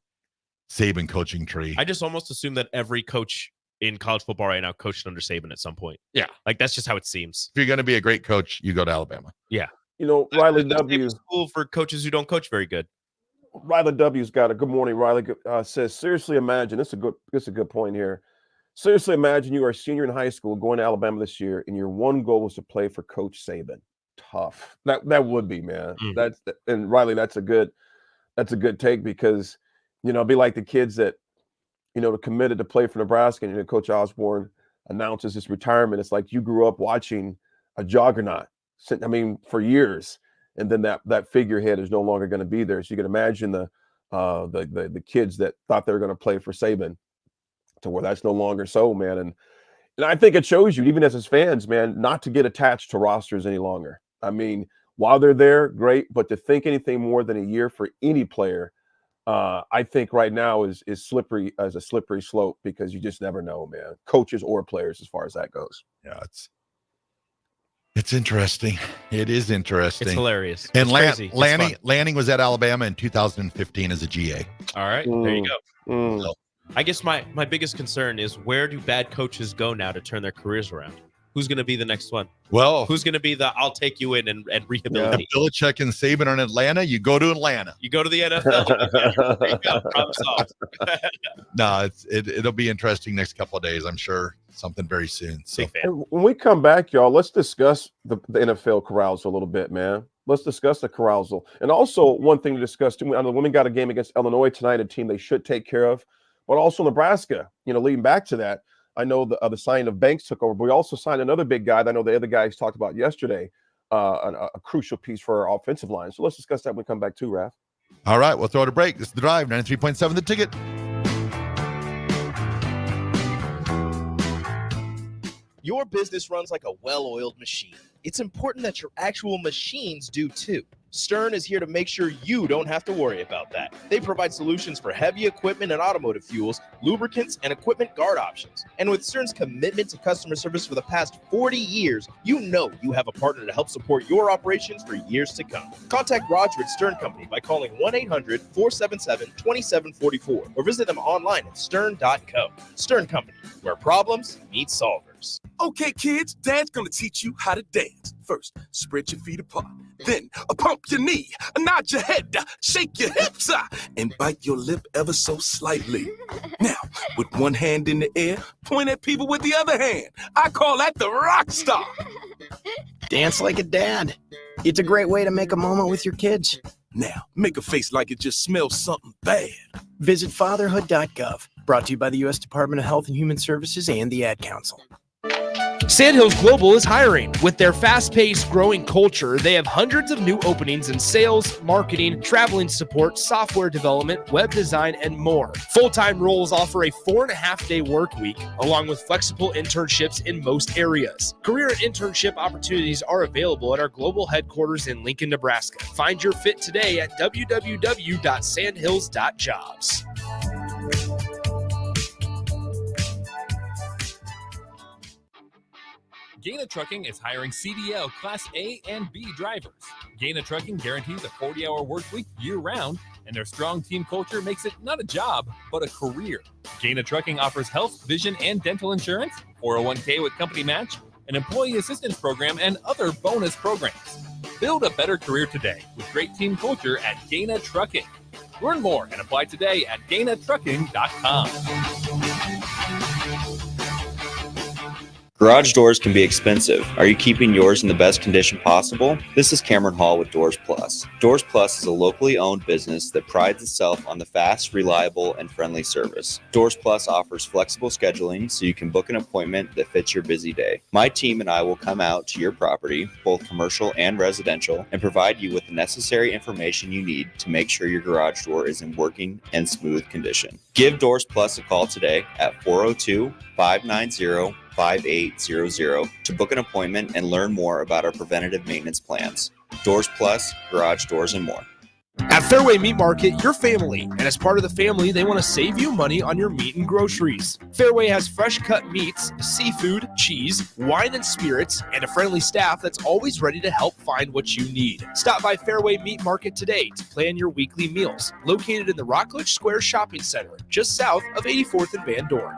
Saban coaching tree. I just almost assume that every coach in college football right now coached under Saban at some point. Yeah. Like that's just how it seems. If you're going to be a great coach, you go to Alabama. Yeah. Riley W. School for coaches who don't coach very good. Riley W's got a good morning. Riley says, seriously imagine, this is a good point here. Seriously imagine you are a senior in high school going to Alabama this year, and your one goal was to play for Coach Saban. Tough. That would be, man. And Riley, that's a good take, because it'd be like the kids that committed to play for Nebraska, and Coach Osborne announces his retirement. It's like you grew up watching a juggernaut, for years. And then that figurehead is no longer going to be there. So you can imagine the kids that thought they were going to play for Saban, to where that's no longer so, man. And I think it shows you, even as his fans, man, not to get attached to rosters any longer. While they're there, great, but to think anything more than a year for any player, I think right now is slippery as a slippery slope, because you just never know, man. Coaches or players, as far as that goes. Yeah, it's interesting. It is interesting. It's hilarious. And Lanning was at Alabama in 2015 as a GA. All right, there you go. So, I guess my biggest concern is, where do bad coaches go now to turn their careers around? Who's going to be the next one? Well, who's going to be the I'll take you in and rehabilitate? Yeah. Belichick and Saban are in Atlanta. You go to Atlanta. You go to the NFL. There you go. Problem solved. No, it'll be interesting next couple of days. I'm sure something very soon. So when we come back, y'all, let's discuss the NFL carousel a little bit, man. Let's discuss the carousel. And also, one thing to discuss too, the women got a game against Illinois tonight, a team they should take care of, but also Nebraska. Leading back to that, I know the signing of Banks took over, but we also signed another big guy that I know the other guys talked about yesterday, a crucial piece for our offensive line. So let's discuss that when we come back too, Raff. All right, we'll throw it a break. This is The Drive, 93.7 The Ticket. Your business runs like a well-oiled machine. It's important that your actual machines do too. Stern is here to make sure you don't have to worry about that. They provide solutions for heavy equipment and automotive fuels, lubricants, and equipment guard options. And with Stern's commitment to customer service for the past 40 years, you know you have a partner to help support your operations for years to come. Contact Roger at Stern Company by calling 1-800-477-2744 or visit them online at stern.co. Stern Company, where problems meet solvers. Okay, kids, Dad's gonna teach you how to dance. First, spread your feet apart. Then, pump your knee, nod your head, shake your hips, and bite your lip ever so slightly. Now, with one hand in the air, point at people with the other hand. I call that the rock star. Dance like a dad. It's a great way to make a moment with your kids. Now, make a face like it just smells something bad. Visit fatherhood.gov. Brought to you by the U.S. Department of Health and Human Services and the Ad Council. Sandhills Global is hiring. With their fast-paced, growing culture, they have hundreds of new openings in sales, marketing, traveling support, software development, web design, and more. Full-time roles offer a 4.5-day work week, along with flexible internships in most areas. Career and internship opportunities are available at our global headquarters in Lincoln, Nebraska. Find your fit today at www.sandhills.jobs. Gaina Trucking is hiring CDL Class A and B drivers. Gaina Trucking guarantees a 40-hour work week year-round, and their strong team culture makes it not a job, but a career. Gaina Trucking offers health, vision, and dental insurance, 401k with company match, an employee assistance program, and other bonus programs. Build a better career today with great team culture at Gaina Trucking. Learn more and apply today at GainaTrucking.com. Garage doors can be expensive. Are you keeping yours in the best condition possible? This is Cameron Hall with Doors Plus. Doors Plus is a locally owned business that prides itself on the fast, reliable, and friendly service. Doors Plus offers flexible scheduling so you can book an appointment that fits your busy day. My team and I will come out to your property, both commercial and residential, and provide you with the necessary information you need to make sure your garage door is in working and smooth condition. Give Doors Plus a call today at 402-590-5800 to book an appointment and learn more about our preventative maintenance plans. Doors Plus, garage doors, and more. At Fairway Meat Market, you're family, and as part of the family, they want to save you money on your meat and groceries. Fairway has fresh cut meats, seafood, cheese, wine and spirits, and a friendly staff that's always ready to help find what you need. Stop by Fairway Meat Market today to plan your weekly meals. Located in the Rockledge Square Shopping Center, just south of 84th and Van Dorn.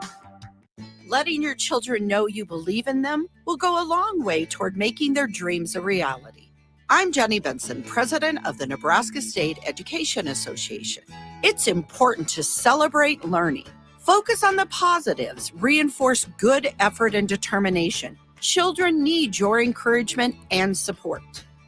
Letting your children know you believe in them will go a long way toward making their dreams a reality. I'm Jenny Benson, president of the Nebraska State Education Association. It's important to celebrate learning, focus on the positives, reinforce good effort and determination. Children need your encouragement and support.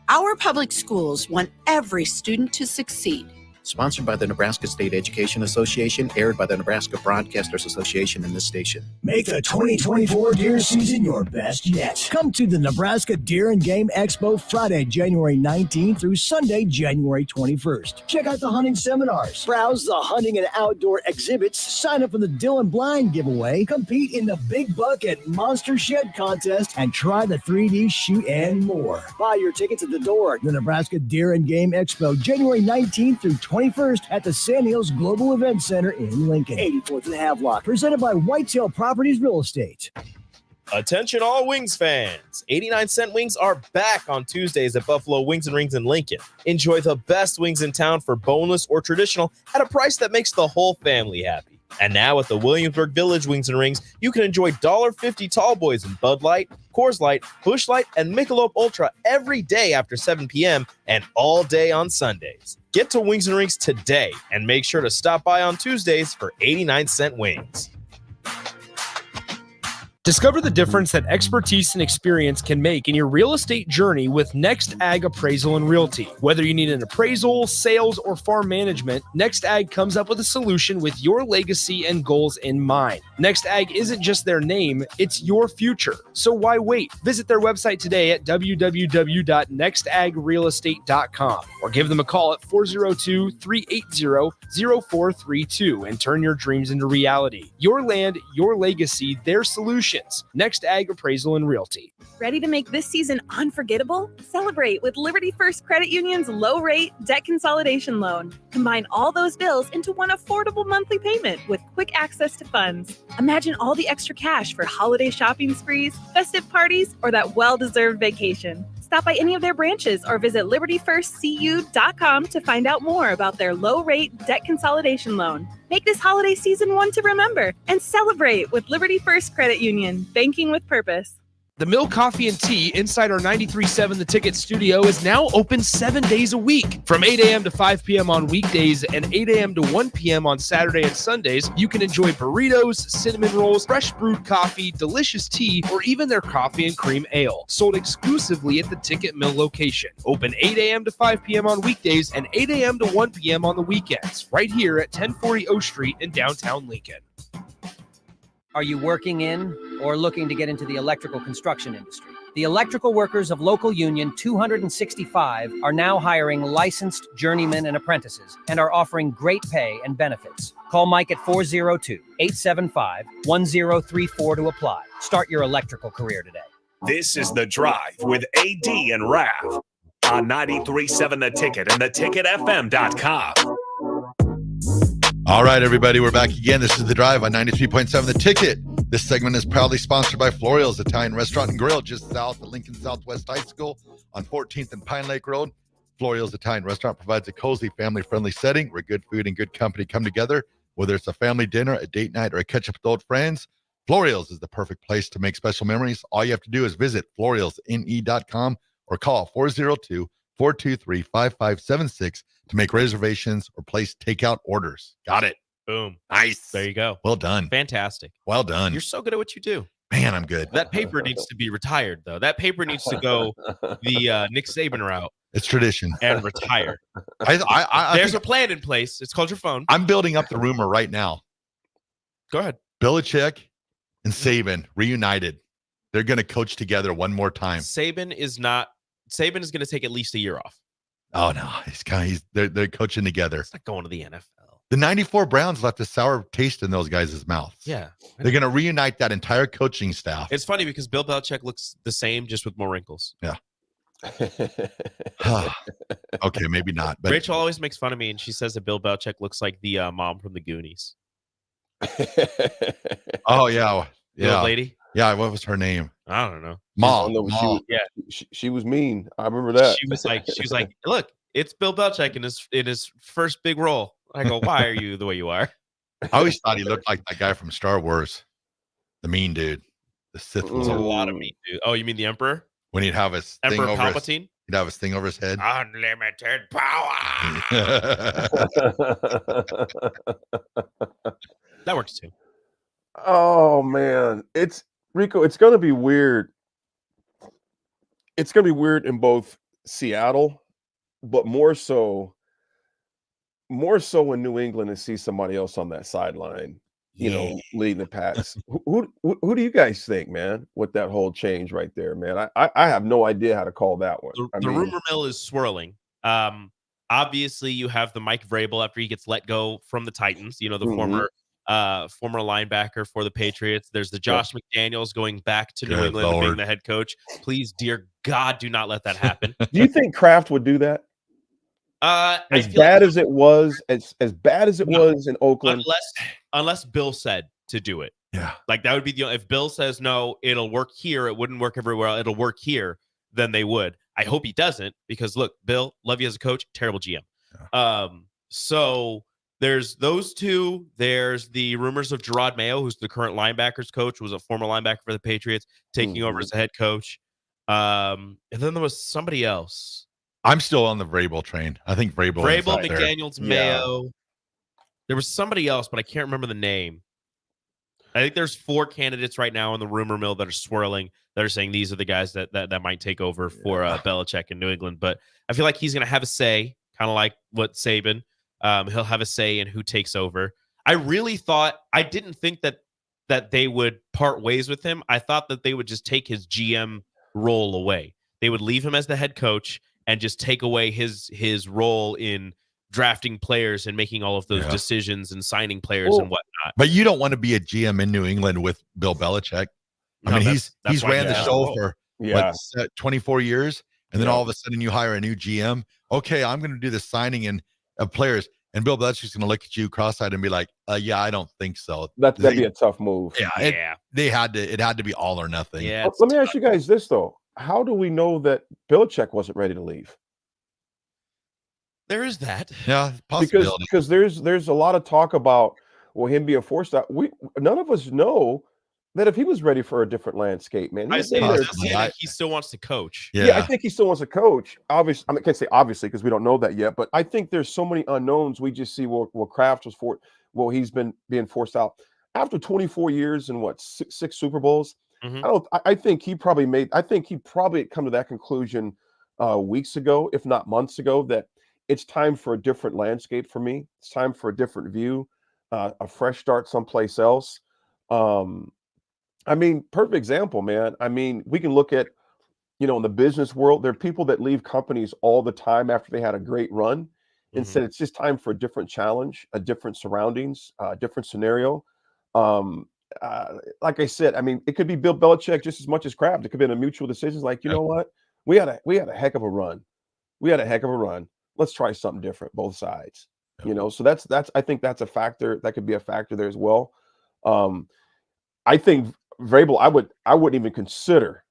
Our public schools want every student to succeed. Sponsored by the Nebraska State Education Association, aired by the Nebraska Broadcasters Association and this station. Make the 2024 deer season your best yet. Come to the Nebraska Deer and Game Expo Friday, January 19th through Sunday, January 21st. Check out the hunting seminars, browse the hunting and outdoor exhibits, sign up for the Dylan Blind giveaway, compete in the Big Bucket Monster Shed contest, and try the 3D shoot and more. Buy your tickets at the door. The Nebraska Deer and Game Expo, January 19th through 21st at the Sandhills Global Event Center in Lincoln, 84th and Havelock, presented by Whitetail Properties Real Estate. Attention all Wings fans. 89-cent wings are back on Tuesdays at Buffalo Wings and Rings in Lincoln. Enjoy the best wings in town for boneless or traditional at a price that makes the whole family happy. And now at the Williamsburg Village Wings and Rings, you can enjoy $1.50 tall boys in Bud Light, Coors Light, Busch Light, and Michelob Ultra every day after 7 p.m. and all day on Sundays. Get to Wings and Rings today and make sure to stop by on Tuesdays for 89-cent wings. Discover the difference that expertise and experience can make in your real estate journey with Next Ag Appraisal and Realty. Whether you need an appraisal, sales, or farm management, Next Ag comes up with a solution with your legacy and goals in mind. Next Ag isn't just their name, it's your future. So why wait? Visit their website today at www.nextagrealestate.com or give them a call at 402-380-0432 and turn your dreams into reality. Your land, your legacy, their solutions. Next Ag Appraisal and Realty. Ready to make this season unforgettable? Celebrate with Liberty First Credit Union's low-rate debt consolidation loan. Combine all those bills into one affordable monthly payment with quick access to funds. Imagine all the extra cash for holiday shopping sprees, festive parties, or that well-deserved vacation. Stop by any of their branches or visit libertyfirstcu.com to find out more about their low-rate debt consolidation loan. Make this holiday season one to remember and celebrate with Liberty First Credit Union, banking with purpose. The Mill Coffee and Tea inside our 93.7 The Ticket studio is now open 7 days a week. From 8 a.m. to 5 p.m. on weekdays and 8 a.m. to 1 p.m. on Saturday and Sundays, you can enjoy burritos, cinnamon rolls, fresh brewed coffee, delicious tea, or even their coffee and cream ale. Sold exclusively at the Ticket Mill location. Open 8 a.m. to 5 p.m. on weekdays and 8 a.m. to 1 p.m. on the weekends. Right here at 1040 O Street in downtown Lincoln. Are you working in or looking to get into the electrical construction industry? The electrical workers of Local Union 265 are now hiring licensed journeymen and apprentices and are offering great pay and benefits. Call Mike at 402-875-1034 to apply. Start your electrical career today. This is The Drive with AD and Raff on 93.7 The Ticket and theticketfm.com. All right, everybody, we're back again. This is The Drive on 93.7 The Ticket. This segment is proudly sponsored by Florial's Italian Restaurant and Grill, just south of Lincoln Southwest High School on 14th and Pine Lake Road. Florial's Italian Restaurant provides a cozy, family-friendly setting where good food and good company come together. Whether it's a family dinner, a date night, or a catch-up with old friends, Florial's is the perfect place to make special memories. All you have to do is visit florialsne.com or call 402-423-5576 to make reservations or place takeout orders. Got it. Boom. Nice. There you go. Well done. Fantastic. Well done. You're so good at what you do. Man, I'm good. That paper needs to be retired, though. That paper needs to go the Nick Saban route. It's tradition. And retire. There's a plan in place. It's called your phone. I'm building up the rumor right now. Go ahead. Belichick and Saban reunited. They're going to coach together one more time. Saban is going to take at least a year off. Oh no, they're coaching together. It's not going to the NFL. The 94 Browns left a sour taste in those guys' mouths. Yeah. They're going to reunite that entire coaching staff. It's funny because Bill Belichick looks the same, just with more wrinkles. Yeah. Okay, maybe not. But Rachel always makes fun of me, and she says that Bill Belichick looks like the mom from the Goonies. Oh, yeah. The old lady? Yeah, what was her name? I don't know. Mom. She was mean. I remember that. She was like, look, it's Bill Belichick in his first big role. I go, why are you the way you are? I always thought he looked like that guy from Star Wars, the mean dude, the Sith Lord. There's a lot of mean dude. Oh, you mean the Emperor? When he'd have his thing Emperor over Palpatine? He'd have his thing over his head. Unlimited power. That works too. Oh man, it's Rico. It's going to be weird. It's going to be weird in both Seattle, but more so in New England, to see somebody else on that sideline, leading the Pats. Who do you guys think, man, with that whole change right there, man? I have no idea how to call that one. The rumor mill is swirling. Obviously, you have the Mike Vrabel after he gets let go from the Titans. The former linebacker for the Patriots. There's the Josh McDaniels going back to New England and being the head coach. Please, dear God, do not let that happen. Do you think Kraft would do that? As bad as it was in Oakland, unless Bill said to do it. Yeah, like that would be if Bill says no, it'll work here. It wouldn't work everywhere. It'll work here. Then they would. I hope he doesn't, because look, Bill, love you as a coach, terrible GM. Yeah. So there's those two. There's the rumors of Gerard Mayo, who's the current linebackers coach, was a former linebacker for the Patriots, taking over as a head coach. And then there was somebody else. I'm still on the Vrabel train. I think Vrabel, McDaniels, Mayo. Yeah. There was somebody else, but I can't remember the name. I think there's 4 candidates right now in the rumor mill that are swirling, that are saying these are the guys that might take over for Belichick in New England. But I feel like he's going to have a say, kind of like what Saban. He'll have a say in who takes over. I didn't think that they would part ways with him. I thought that they would just take his GM role away. They would leave him as the head coach and just take away his role in drafting players and making all of those decisions and signing players and whatnot. But you don't want to be a GM in New England with Bill Belichick. I mean, he's ran the show for 24 years, and then all of a sudden you hire a new GM. Okay, I'm going to do the signing of players, and Bill Belichick's going to look at you cross-eyed and be like, "Yeah, I don't think so." That'd be a tough move. Yeah, it had to be all or nothing. Yeah. Let me ask you guys this though: how do we know that Belichick wasn't ready to leave? There is that. Yeah, possibility. Because there's a lot of talk about him being forced out. None of us know that if he was ready for a different landscape, man, I say there- he still wants to coach. Yeah, I think he still wants to coach. Obviously, I can't say obviously because we don't know that yet, but I think there's so many unknowns. We just see Kraft was he's been being forced out after 24 years and six Super Bowls. I think he probably had come to that conclusion weeks ago, if not months ago, that it's time for a different landscape for me. It's time for a different view, a fresh start someplace else. I mean, perfect example, man. I mean, we can look at, in the business world, there are people that leave companies all the time after they had a great run and said it's just time for a different challenge, a different surroundings, a different scenario. Like I said, I mean, it could be Bill Belichick just as much as Kraft. It could be a mutual decision. Like, you know what? We had a heck of a run. Let's try something different, both sides. So that's I think that's a factor. That could be a factor there as well. I think Vrabel, I wouldn't even consider,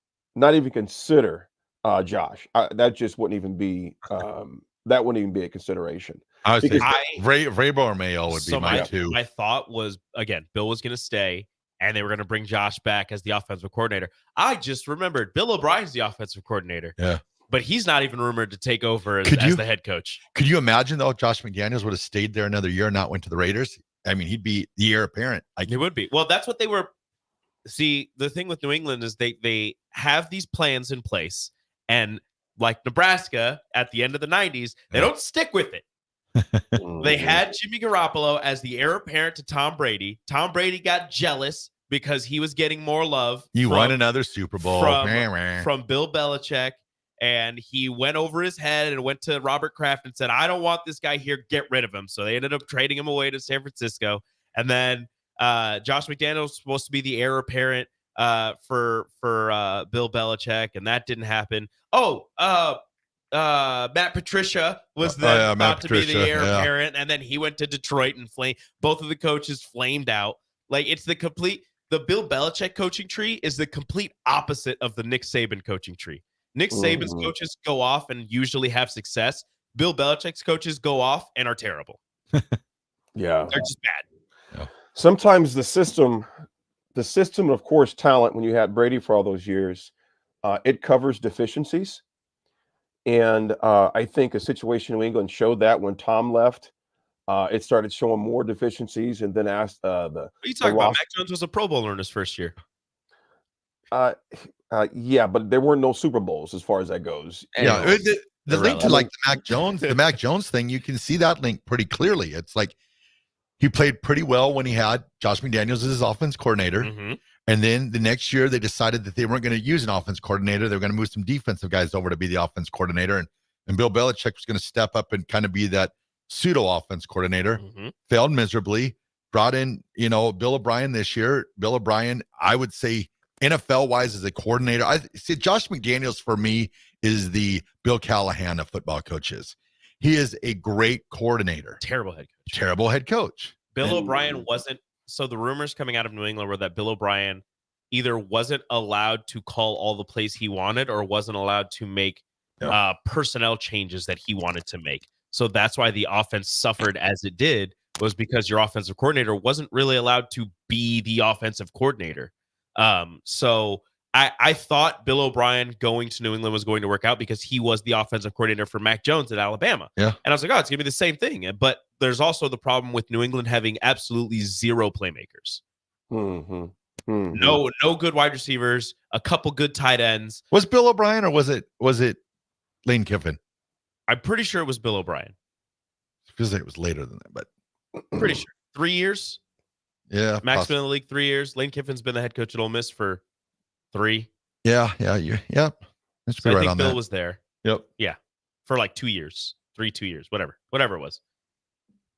Josh. That just wouldn't even be a consideration. I would say Vrabel or Mayo would be my two. My thought was, again, Bill was going to stay, and they were going to bring Josh back as the offensive coordinator. I just remembered Bill O'Brien's the offensive coordinator. Yeah. But he's not even rumored to take over as the head coach. Could you imagine, though, if Josh McDaniels would have stayed there another year and not went to the Raiders? I mean, he'd be the heir apparent. He would be. Well, that's what they were. See, the thing with New England is they have these plans in place, and like Nebraska at the end of the 90s, they don't stick with it. They had Jimmy Garoppolo as the heir apparent to Tom Brady. Tom Brady got jealous because he was getting more love. You won another Super Bowl from Bill Belichick, and he went over his head and went to Robert Kraft and said, "I don't want this guy here. Get rid of him." So they ended up trading him away to San Francisco, and then Josh McDaniels was supposed to be the heir apparent for Bill Belichick, and that didn't happen. Matt Patricia was about to be the heir apparent, and then he went to Detroit and both of the coaches flamed out. Like, it's the Bill Belichick coaching tree is the complete opposite of the Nick Saban coaching tree. Nick Saban's coaches go off and usually have success. Bill Belichick's coaches go off and are terrible. Yeah. They're just bad. Yeah. Sometimes the system, and of course, talent, when you had Brady for all those years, it covers deficiencies. And I think a situation in New England showed that when Tom left, it started showing more deficiencies, and then asked What are you talking about? Mac Jones was a Pro Bowler in his first year. Yeah, but there weren't no Super Bowls as far as that goes. Yeah, the link to like the Mac Jones thing, you can see that link pretty clearly. It's like he played pretty well when he had Josh McDaniels as his offense coordinator. And then the next year they decided that they weren't going to use an offense coordinator. They were going to move some defensive guys over to be the offense coordinator. And Bill Belichick was going to step up and kind of be that pseudo offense coordinator. Failed miserably. Brought in, Bill O'Brien this year. Bill O'Brien, I would say, NFL-wise as a coordinator, I see Josh McDaniels for me is the Bill Callahan of football coaches. He is a great coordinator. Terrible head coach. Bill O'Brien wasn't. So the rumors coming out of New England were that Bill O'Brien either wasn't allowed to call all the plays he wanted or wasn't allowed to make personnel changes that he wanted to make. So that's why the offense suffered as it did, was because your offensive coordinator wasn't really allowed to be the offensive coordinator. So I thought Bill O'Brien going to New England was going to work out because he was the offensive coordinator for Mac Jones at Alabama. Yeah. And I was like, oh, it's going to be the same thing. But there's also the problem with New England having absolutely zero playmakers. No good wide receivers, a couple good tight ends. Was Bill O'Brien or was it Lane Kiffin? I'm pretty sure it was Bill O'Brien. It feels like it was later than that, but pretty sure. 3 years. Yeah. Max been in the league 3 years. Lane Kiffin's been the head coach at Ole Miss for 3. Yeah. Yep. That's so right I think on Bill that. was there. Yep. Yeah. For like 2 years, 2 years, whatever it was.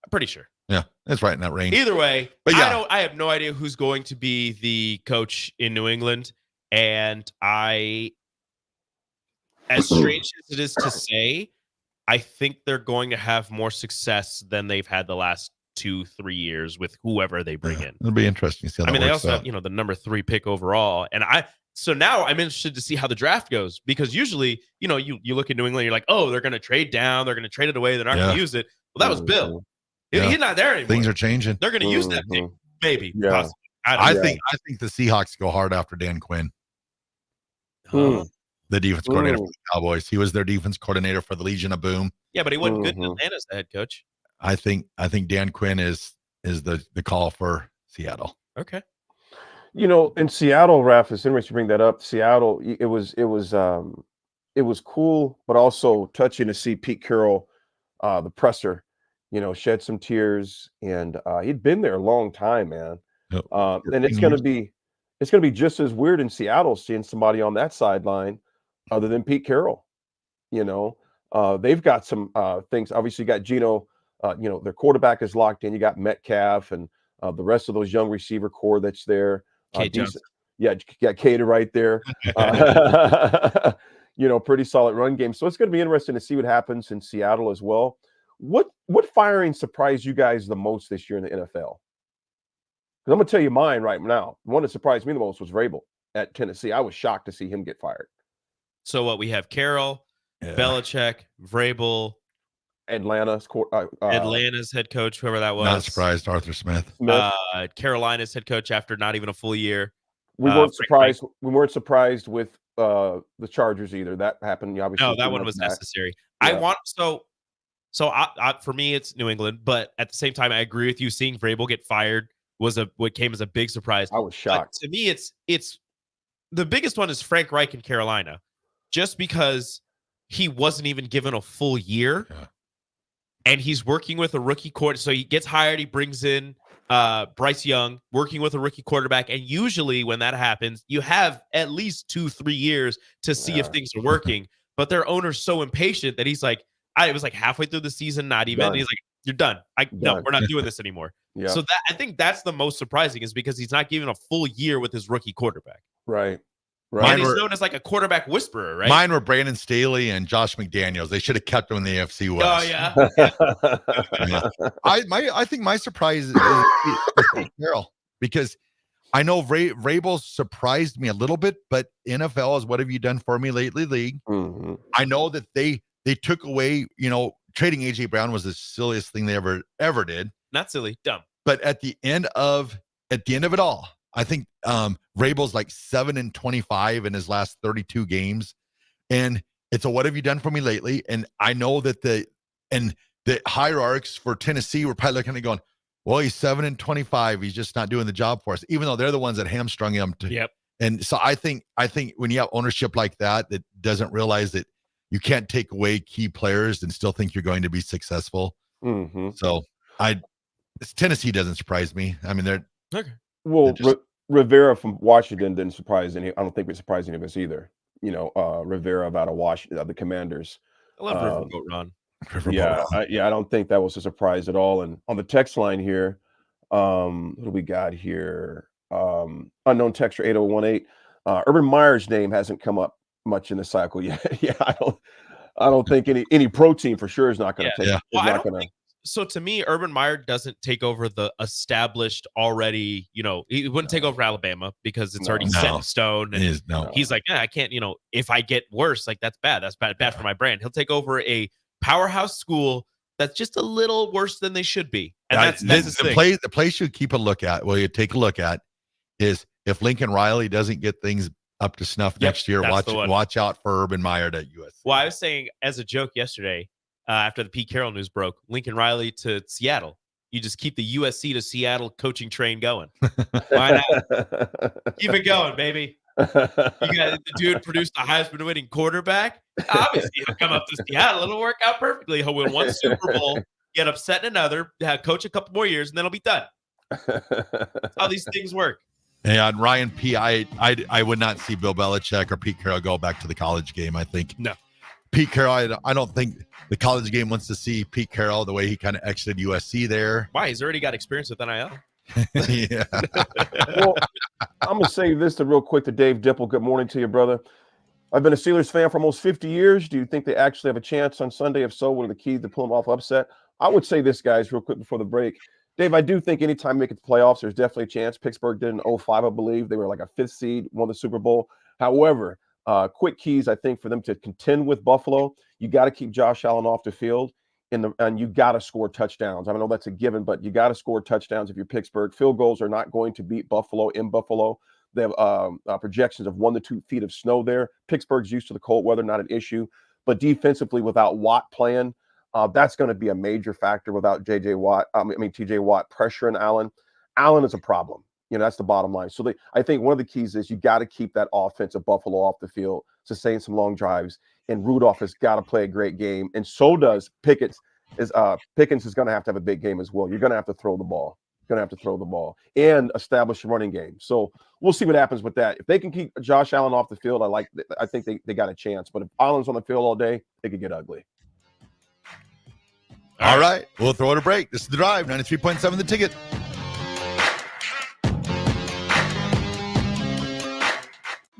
I'm pretty sure. Yeah, that's right in that range. Either way, but yeah. I have no idea who's going to be the coach in New England. And as strange as it is to say, I think they're going to have more success than they've had the last 2-3 years with whoever they bring in. It'll be interesting to see how that they works also out. have, the number 3 pick overall. And so now I'm interested to see how the draft goes, because usually, you look at New England, you're like, oh, they're going to trade down. They're going to trade it away. They're not going to use it. Well, that was Bill. Yeah. He's not there anymore. Things are changing. They're going to use that pick, maybe. Yeah. Possibly. I think the Seahawks go hard after Dan Quinn. The defense coordinator for the Cowboys. He was their defense coordinator for the Legion of Boom. Yeah, but he wasn't good in Atlanta as the head coach. I think Dan Quinn is the call for Seattle. Okay. In Seattle, Raff, it's interesting to bring that up. Seattle, it was cool, but also touching to see Pete Carroll, the presser, shed some tears, and he'd been there a long time, man. And it's going to be just as weird in Seattle seeing somebody on that sideline other than Pete Carroll. They've got some things. Obviously, you got Geno. Their quarterback is locked in. You got Metcalf and the rest of those young receiver core that's there. Yeah, you got Cater right there. Pretty solid run game. So it's going to be interesting to see what happens in Seattle as well. What firing surprised you guys the most this year in the NFL? Because I'm going to tell you mine right now. The one that surprised me the most was Vrabel at Tennessee. I was shocked to see him get fired. So what we have Carroll, Belichick, Vrabel, Atlanta's head coach, whoever that was. Not surprised, Arthur Smith. Carolina's head coach after not even a full year. We weren't surprised. We weren't surprised with the Chargers either. That happened. Obviously, no, that one was necessary. Yeah. For me, it's New England, but at the same time, I agree with you. Seeing Vrabel get fired was what came as a big surprise. I was shocked. But to me, it's the biggest one is Frank Reich in Carolina, just because he wasn't even given a full year. Yeah. And he's working with a rookie quarterback. So he gets hired. He brings in Bryce Young, working with a rookie quarterback. And usually when that happens, you have at least 2-3 years to see if things are working. But their owner's so impatient that he's like, it was like halfway through the season, not even. And he's like, you're done. No, we're not doing this anymore. Yeah. So I think that's the most surprising, is because he's not given a full year with his rookie quarterback. Right. And he's known as like a quarterback whisperer, right? Mine were Brandon Staley and Josh McDaniels. They should have kept him in the AFC West. Oh yeah. I think my surprise is Pete Carroll, because I know Vrabel surprised me a little bit, but NFL is what have you done for me lately, league. Mm-hmm. I know that they took away, trading AJ Brown was the silliest thing they ever did. Not silly, dumb. But at the end of it all, I think Vrabel's like 7-25 in his last 32 games. And it's a what have you done for me lately? And I know that the hierarchs for Tennessee were probably looking at going, well, he's 7-25. He's just not doing the job for us, even though they're the ones that hamstrung him. Yep. And so I think when you have ownership like that doesn't realize that you can't take away key players and still think you're going to be successful. Mm-hmm. So Tennessee doesn't surprise me. I mean, they're okay. Well, Rivera from Washington didn't surprise any. I don't think it surprised any of us either. Rivera out of Washington, the Commanders. I love Riverboat Ron. I don't think that was a surprise at all. And on the text line here, what do we got here? Unknown texter 8018. Urban Meyer's name hasn't come up much in the cycle yet. I don't think any protein for sure is not going to take. Well, so to me, Urban Meyer doesn't take over the established already, he wouldn't take over Alabama because it's already set in stone. And he's like, I can't, if I get worse, like that's bad. That's bad for my brand. He'll take over a powerhouse school that's just a little worse than they should be. And that's the place you keep a look at, you take a look at is if Lincoln Riley doesn't get things up to snuff next year, watch out for Urban Meyer at USC. Well, I was saying as a joke yesterday, after the Pete Carroll news broke, Lincoln Riley to Seattle. You just keep the USC to Seattle coaching train going. Why not? Keep it going, baby. You got the dude produced a Heisman winning quarterback. Obviously, he'll come up to Seattle. It'll work out perfectly. He'll win one Super Bowl, get upset in another, coach a couple more years, and then he'll be done. That's how these things work. Yeah, and Ryan P. I would not see Bill Belichick or Pete Carroll go back to the college game. I think no. Pete Carroll, I don't think the college game wants to see Pete Carroll the way he kind of exited USC there. Why? He's already got experience with NIL. Yeah. Well, I'm going to say this real quick to Dave Dipple. Good morning to you, brother. I've been a Steelers fan for almost 50 years. Do you think they actually have a chance on Sunday? If so, what are the keys to pull them off upset? I would say this, guys, real quick before the break. Dave, I do think anytime you make it to the playoffs, there's definitely a chance. Pittsburgh did in 2005, I believe. They were like a 5th seed, won the Super Bowl. However, quick keys, I think, for them to contend with Buffalo, you got to keep Josh Allen off the field. and you got to score touchdowns. I know that's a given, but you got to score touchdowns if you're Pittsburgh. Field goals are not going to beat Buffalo in Buffalo. They have projections of 1 to 2 feet of snow there. Pittsburgh's used to the cold weather, not an issue. But defensively, without Watt playing, that's going to be a major factor without TJ Watt pressuring Allen. Allen is a problem. That's the bottom line. So I think one of the keys is you got to keep that offense of Buffalo off the field, sustain some long drives, and Rudolph has got to play a great game, and so does Pickens. Pickens is going to have a big game as well. You're going to have to throw the ball. And establish a running game. So we'll see what happens with that. If they can keep Josh Allen off the field, I think they got a chance. But if Allen's on the field all day, it could get ugly. All right, we'll throw it a break. This is The Drive, 93.7 The Ticket.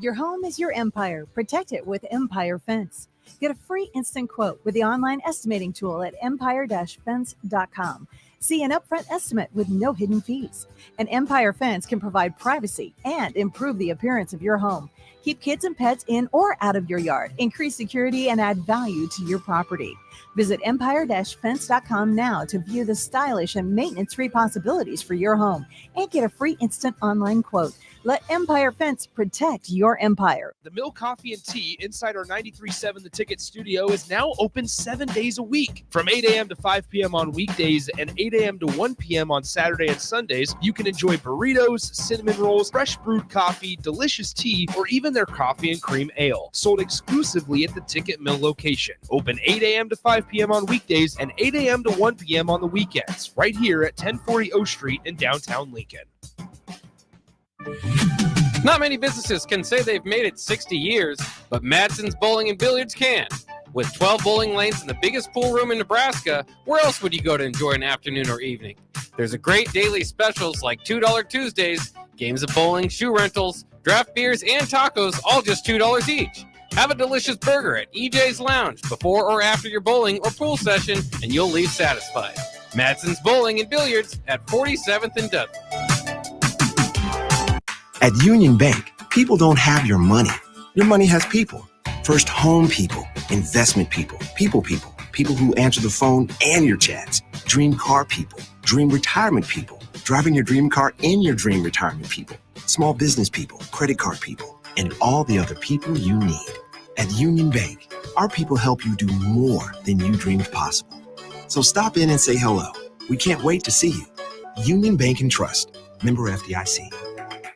Your home is your empire. Protect it with Empire Fence. Get a free instant quote with the online estimating tool at empire-fence.com. See an upfront estimate with no hidden fees. An Empire Fence can provide privacy and improve the appearance of your home. Keep kids and pets in or out of your yard. Increase security and add value to your property. Visit empire-fence.com now to view the stylish and maintenance-free possibilities for your home and get a free instant online quote. Let Empire Fence protect your empire. The Mill Coffee and Tea inside our 93.7 The Ticket studio is now open 7 days a week. From 8 a.m. to 5 p.m. on weekdays and 8 a.m. to 1 p.m. on Saturday and Sundays, you can enjoy burritos, cinnamon rolls, fresh brewed coffee, delicious tea, or even their coffee and cream ale. Sold exclusively at the Ticket Mill location. Open 8 a.m. to 5 p.m. on weekdays and 8 a.m. to 1 p.m. on the weekends. Right here at 1040 O Street in downtown Lincoln. Not many businesses can say they've made it 60 years, but Madsen's Bowling and Billiards can. With 12 bowling lanes and the biggest pool room in Nebraska, where else would you go to enjoy an afternoon or evening? There's a great daily specials like $2 Tuesdays, games of bowling, shoe rentals, draft beers, and tacos, all just $2 each. Have a delicious burger at EJ's Lounge before or after your bowling or pool session, and you'll leave satisfied. Madsen's Bowling and Billiards at 47th and Dudley. At Union Bank, people don't have your money. Your money has people. First home people, investment people who answer the phone and your chats, dream car people, dream retirement people, driving your dream car in your dream retirement people, small business people, credit card people, and all the other people you need. At Union Bank, our people help you do more than you dreamed possible. So stop in and say hello. We can't wait to see you. Union Bank and Trust. Member FDIC.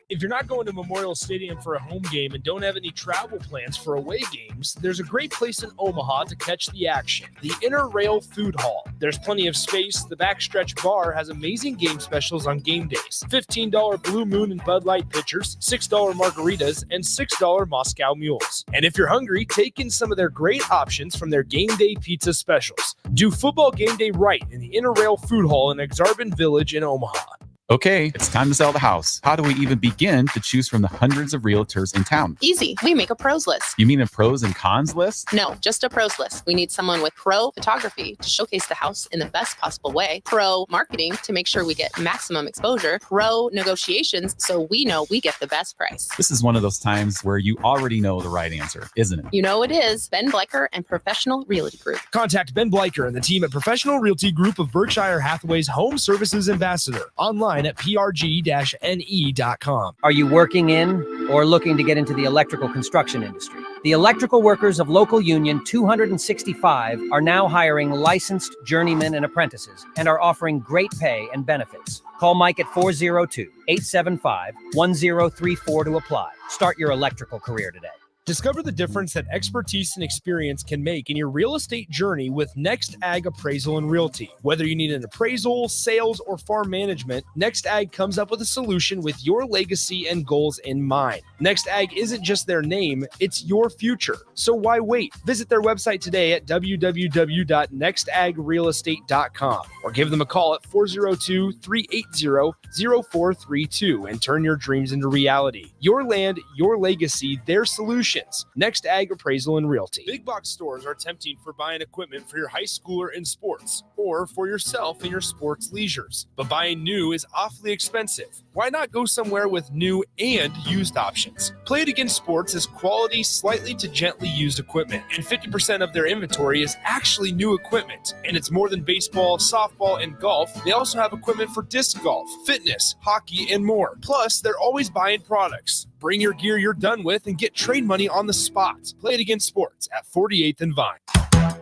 If you're not going to Memorial Stadium for a home game and don't have any travel plans for away games, there's a great place in Omaha to catch the action, the Inner Rail Food Hall. There's plenty of space. The Backstretch Bar has amazing game specials on game days. $15 Blue Moon and Bud Light pitchers, $6 margaritas, and $6 Moscow Mules. And if you're hungry, take in some of their great options from their game day pizza specials. Do football game day right in the Inner Rail Food Hall in Exarban Village in Omaha. Okay, it's time to sell the house. How do we even begin to choose from the hundreds of realtors in town? Easy. We make a pros list. You mean a pros and cons list? No, just a pros list. We need someone with pro photography to showcase the house in the best possible way, pro marketing to make sure we get maximum exposure, pro negotiations so we know we get the best price. This is one of those times where you already know the right answer, isn't it? You know it is. Ben Bleicher and Professional Realty Group. Contact Ben Bleicher and the team at Professional Realty Group of Berkshire Hathaway's Home Services Ambassador. Online at prg-ne.com. Are you working in or looking to get into the electrical construction industry? The electrical workers of local union 265 are now hiring licensed journeymen and apprentices and are offering great pay and benefits. Call Mike at 402-875-1034 to apply. Start your electrical career today. Discover the difference that expertise and experience can make in your real estate journey with Next Ag Appraisal and Realty. Whether you need an appraisal, sales, or farm management, Next Ag comes up with a solution with your legacy and goals in mind. Next Ag isn't just their name, it's your future. So why wait? Visit their website today at www.nextagrealestate.com or give them a call at 402-380-0432 and turn your dreams into reality. Your land, your legacy, their solution. Next Ag Appraisal and Realty. Big box stores are tempting for buying equipment for your high schooler in sports or for yourself in your sports leisures. But buying new is awfully expensive. Why not go somewhere with new and used options? Play It Again Sports is quality, slightly to gently used equipment, and 50% of their inventory is actually new equipment. And it's more than baseball, softball, and golf. They also have equipment for disc golf, fitness, hockey, and more. Plus, they're always buying products. Bring your gear you're done with and get trade money on the spot. Play It Again Sports at 48th and Vine.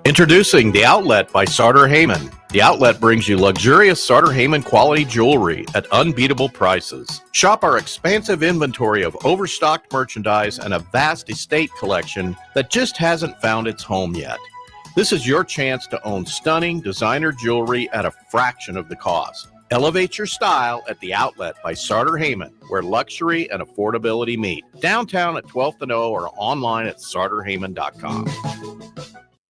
Introducing The Outlet by Sartor Heyman. The Outlet brings you luxurious Sartor Heyman quality jewelry at unbeatable prices. Shop our expansive inventory of overstocked merchandise and a vast estate collection that just hasn't found its home yet. This is your chance to own stunning designer jewelry at a fraction of the cost. Elevate your style at The Outlet by Sartor Heyman, where luxury and affordability meet. Downtown at 12th and O or online at sartorheyman.com.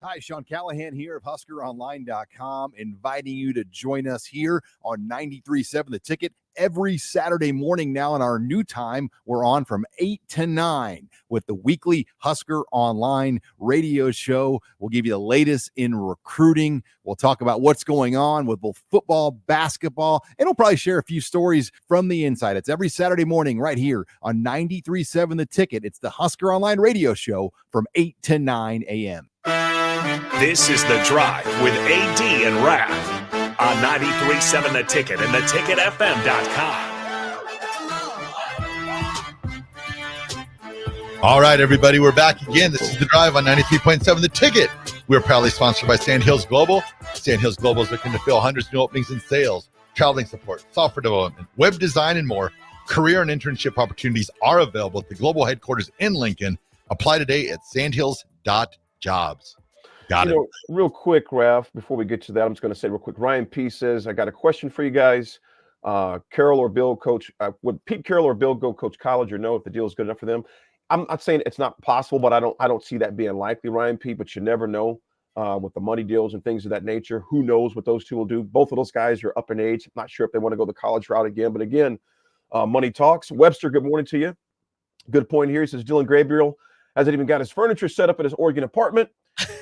Hi, Sean Callahan here of HuskerOnline.com, inviting you to join us here on 93.7 The Ticket every Saturday morning now in our new time. We're on from 8 to 9 with the weekly Husker Online radio show. We'll give you the latest in recruiting. We'll talk about what's going on with both football, basketball, and we'll probably share a few stories from the inside. It's every Saturday morning right here on 93.7 The Ticket. It's the Husker Online radio show from 8 to 9 a.m. This is The Drive with AD and Raff on 93.7 The Ticket and theticketfm.com. All right, everybody, we're back again. This is The Drive on 93.7 The Ticket. We're proudly sponsored by Sandhills Global. Sandhills Global is looking to fill hundreds of new openings in sales, traveling support, software development, web design, and more. Career and internship opportunities are available at the global headquarters in Lincoln. Apply today at sandhills.jobs. Got it. Real quick, Raff, before we get to that, I'm just going to say real quick. Ryan P says, I got a question for you guys. Carroll or Bill coach, would Pete Carroll or Bill go coach college or no if the deal is good enough for them? I'm not saying it's not possible, but I don't see that being likely, Ryan P. But you never know with the money deals and things of that nature. Who knows what those two will do? Both of those guys are up in age. I'm not sure if they want to go the college route again. But again, money talks. Webster, good morning to you. Good point here. He says Dylan Gabriel hasn't even got his furniture set up in his Oregon apartment.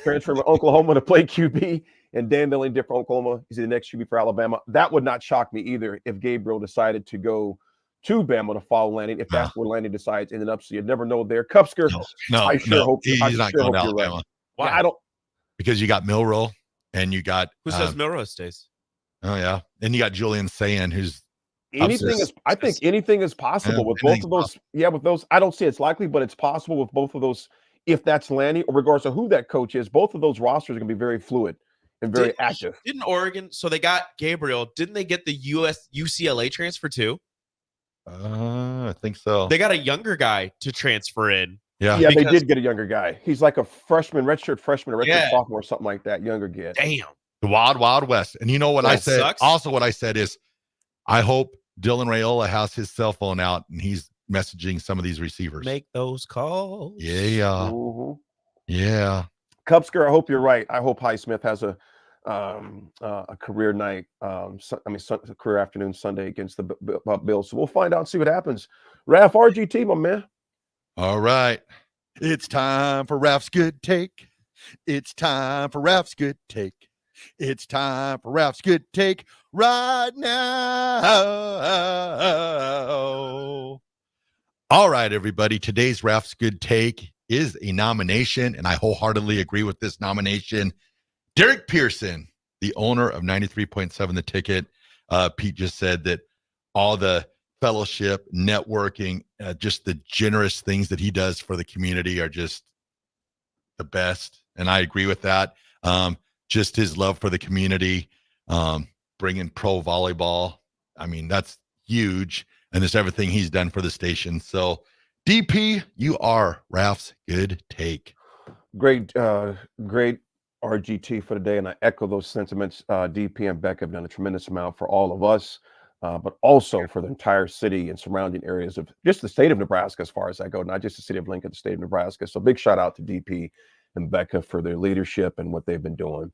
Transferring from Oklahoma to play QB, and Dan Dillon did for Oklahoma. Is he the next QB for Alabama? That would not shock me either if Gabriel decided to go to Bama to follow Lanning, if that's where Lanning decides ended up. So you never know there. Cupsker, I sure hope he's not going to Alabama. Right. Why? I don't. Because you got Milroe, and you got who says Milroe stays? Oh yeah, and you got Julian Sayin, who's anything is. I think anything is possible with both of those. Possible. Yeah, with those, I don't see it's likely, but it's possible with both of those. If that's Lanning, or regardless of who that coach is, both of those rosters are going to be very fluid and very active. Didn't Oregon? So they got Gabriel. Didn't they get the UCLA transfer too? I think so. They got a younger guy to transfer in. Yeah, they did get a younger guy. He's like a freshman, redshirt freshman, or redshirt sophomore, or something like that. Younger kid. Damn. The Wild West. And you know what I said? Sucks. Also, what I said is, I hope Dylan Raiola has his cell phone out and he's messaging some of these receivers. Make those calls. Yeah. Mm-hmm. Yeah. Cupsker, I hope you're right. I hope Highsmith has a career night, career afternoon Sunday against the Bills. So we'll find out and see what happens. Raff, RGT, my man. All right. It's time for Raff's Good Take. It's time for Raff's Good Take. It's time for Raff's Good Take right now. All right, everybody. Today's Raff's Good Take is a nomination, and I wholeheartedly agree with this nomination. Derek Pearson, the owner of 93.7 The Ticket. Pete just said that all the fellowship, networking, just the generous things that he does for the community are just the best, and I agree with that. Just his love for the community, bringing pro volleyball. I mean, that's huge. And just everything he's done for the station. So, DP, you are Raff's Good Take. Great RGT for today, and I echo those sentiments. DP and Beck have done a tremendous amount for all of us, but also for the entire city and surrounding areas of just the state of Nebraska, as far as I go, not just the city of Lincoln, the state of Nebraska. So big shout out to DP and Becca for their leadership and what they've been doing.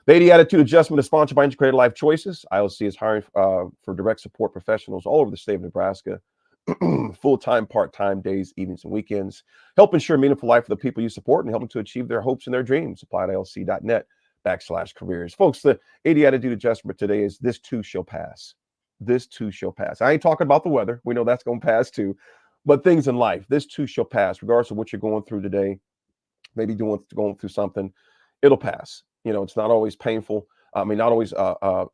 The 80 Attitude Adjustment is sponsored by Integrated Life Choices. ILC is hiring for direct support professionals all over the state of Nebraska, full-time, part-time, days, evenings, and weekends. Help ensure meaningful life for the people you support and help them to achieve their hopes and their dreams. Apply at ilc.net/careers. Folks, the 80 Attitude Adjustment today is this too shall pass. this too shall pass. I ain't talking about the weather. We know that's going to pass too. But things in life, this too shall pass, regardless of what you're going through today. Maybe going through something, it'll pass. It's not always painful. Not always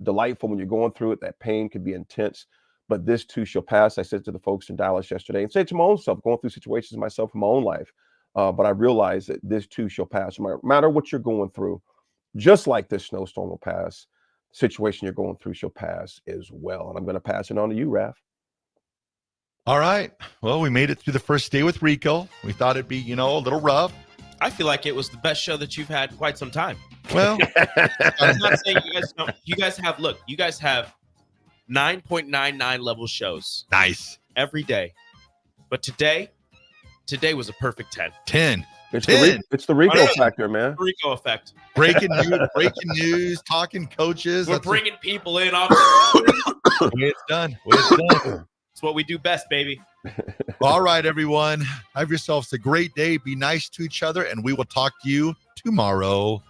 delightful when you're going through it. That pain can be intense, but this too shall pass. I said to the folks in Dallas yesterday, and said to my own self, going through situations myself in my own life. But I realized that this too shall pass. No matter what you're going through, just like this snowstorm will pass, the situation you're going through shall pass as well. And I'm going to pass it on to you, Raff. All right. Well, we made it through the first day with Rico. We thought it'd be, a little rough. I feel like it was the best show that you've had in quite some time. Well, I'm not saying you guys don't. You guys have 9.99 level shows. Nice. Every day. But today was a perfect 10. 10. It's the Rico factor, man. Rico effect. Breaking news, talking coaches. We're bringing people in. Way it's done. It's what we do best, baby. All right, everyone. Have yourselves a great day. Be nice to each other, and we will talk to you tomorrow.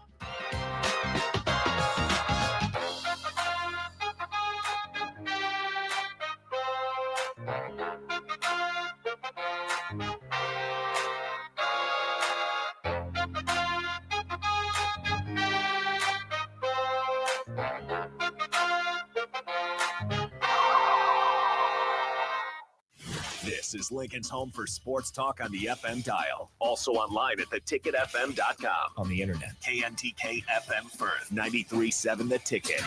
This is Lincoln's home for sports talk on the FM dial. Also online at theticketfm.com. On the internet, KNTK FM Firth, 93.7 The Ticket.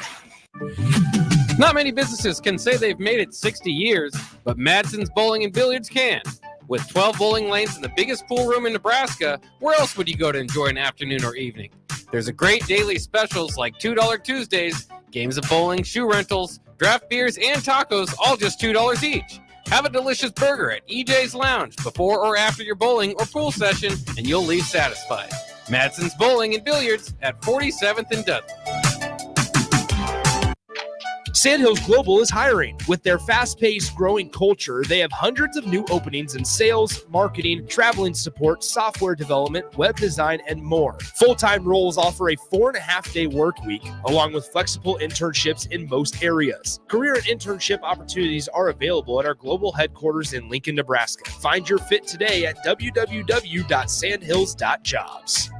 Not many businesses can say they've made it 60 years, but Madsen's Bowling and Billiards can. With 12 bowling lanes and the biggest pool room in Nebraska, where else would you go to enjoy an afternoon or evening? There's a great daily specials like $2 Tuesdays, games of bowling, shoe rentals, draft beers, and tacos, all just $2 each. Have a delicious burger at EJ's Lounge before or after your bowling or pool session, and you'll leave satisfied. Madsen's Bowling and Billiards at 47th and Dudley. Sandhills Global is hiring. With their fast-paced, growing culture, they have hundreds of new openings in sales, marketing, traveling support, software development, web design, and more. Full-time roles offer a 4.5-day work week, along with flexible internships in most areas. Career and internship opportunities are available at our global headquarters in Lincoln, Nebraska. Find your fit today at www.sandhills.jobs.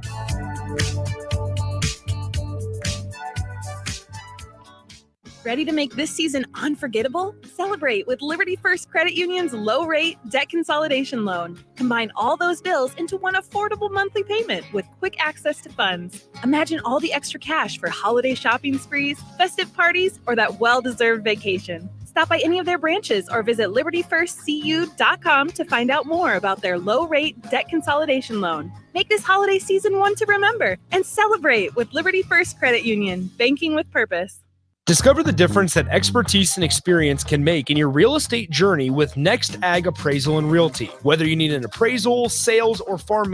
Ready to make this season unforgettable? Celebrate with Liberty First Credit Union's low-rate debt consolidation loan. Combine all those bills into one affordable monthly payment with quick access to funds. Imagine all the extra cash for holiday shopping sprees, festive parties, or that well-deserved vacation. Stop by any of their branches or visit libertyfirstcu.com to find out more about their low-rate debt consolidation loan. Make this holiday season one to remember and celebrate with Liberty First Credit Union, banking with purpose. Discover the difference that expertise and experience can make in your real estate journey with Next Ag Appraisal and Realty. Whether you need an appraisal, sales, or farm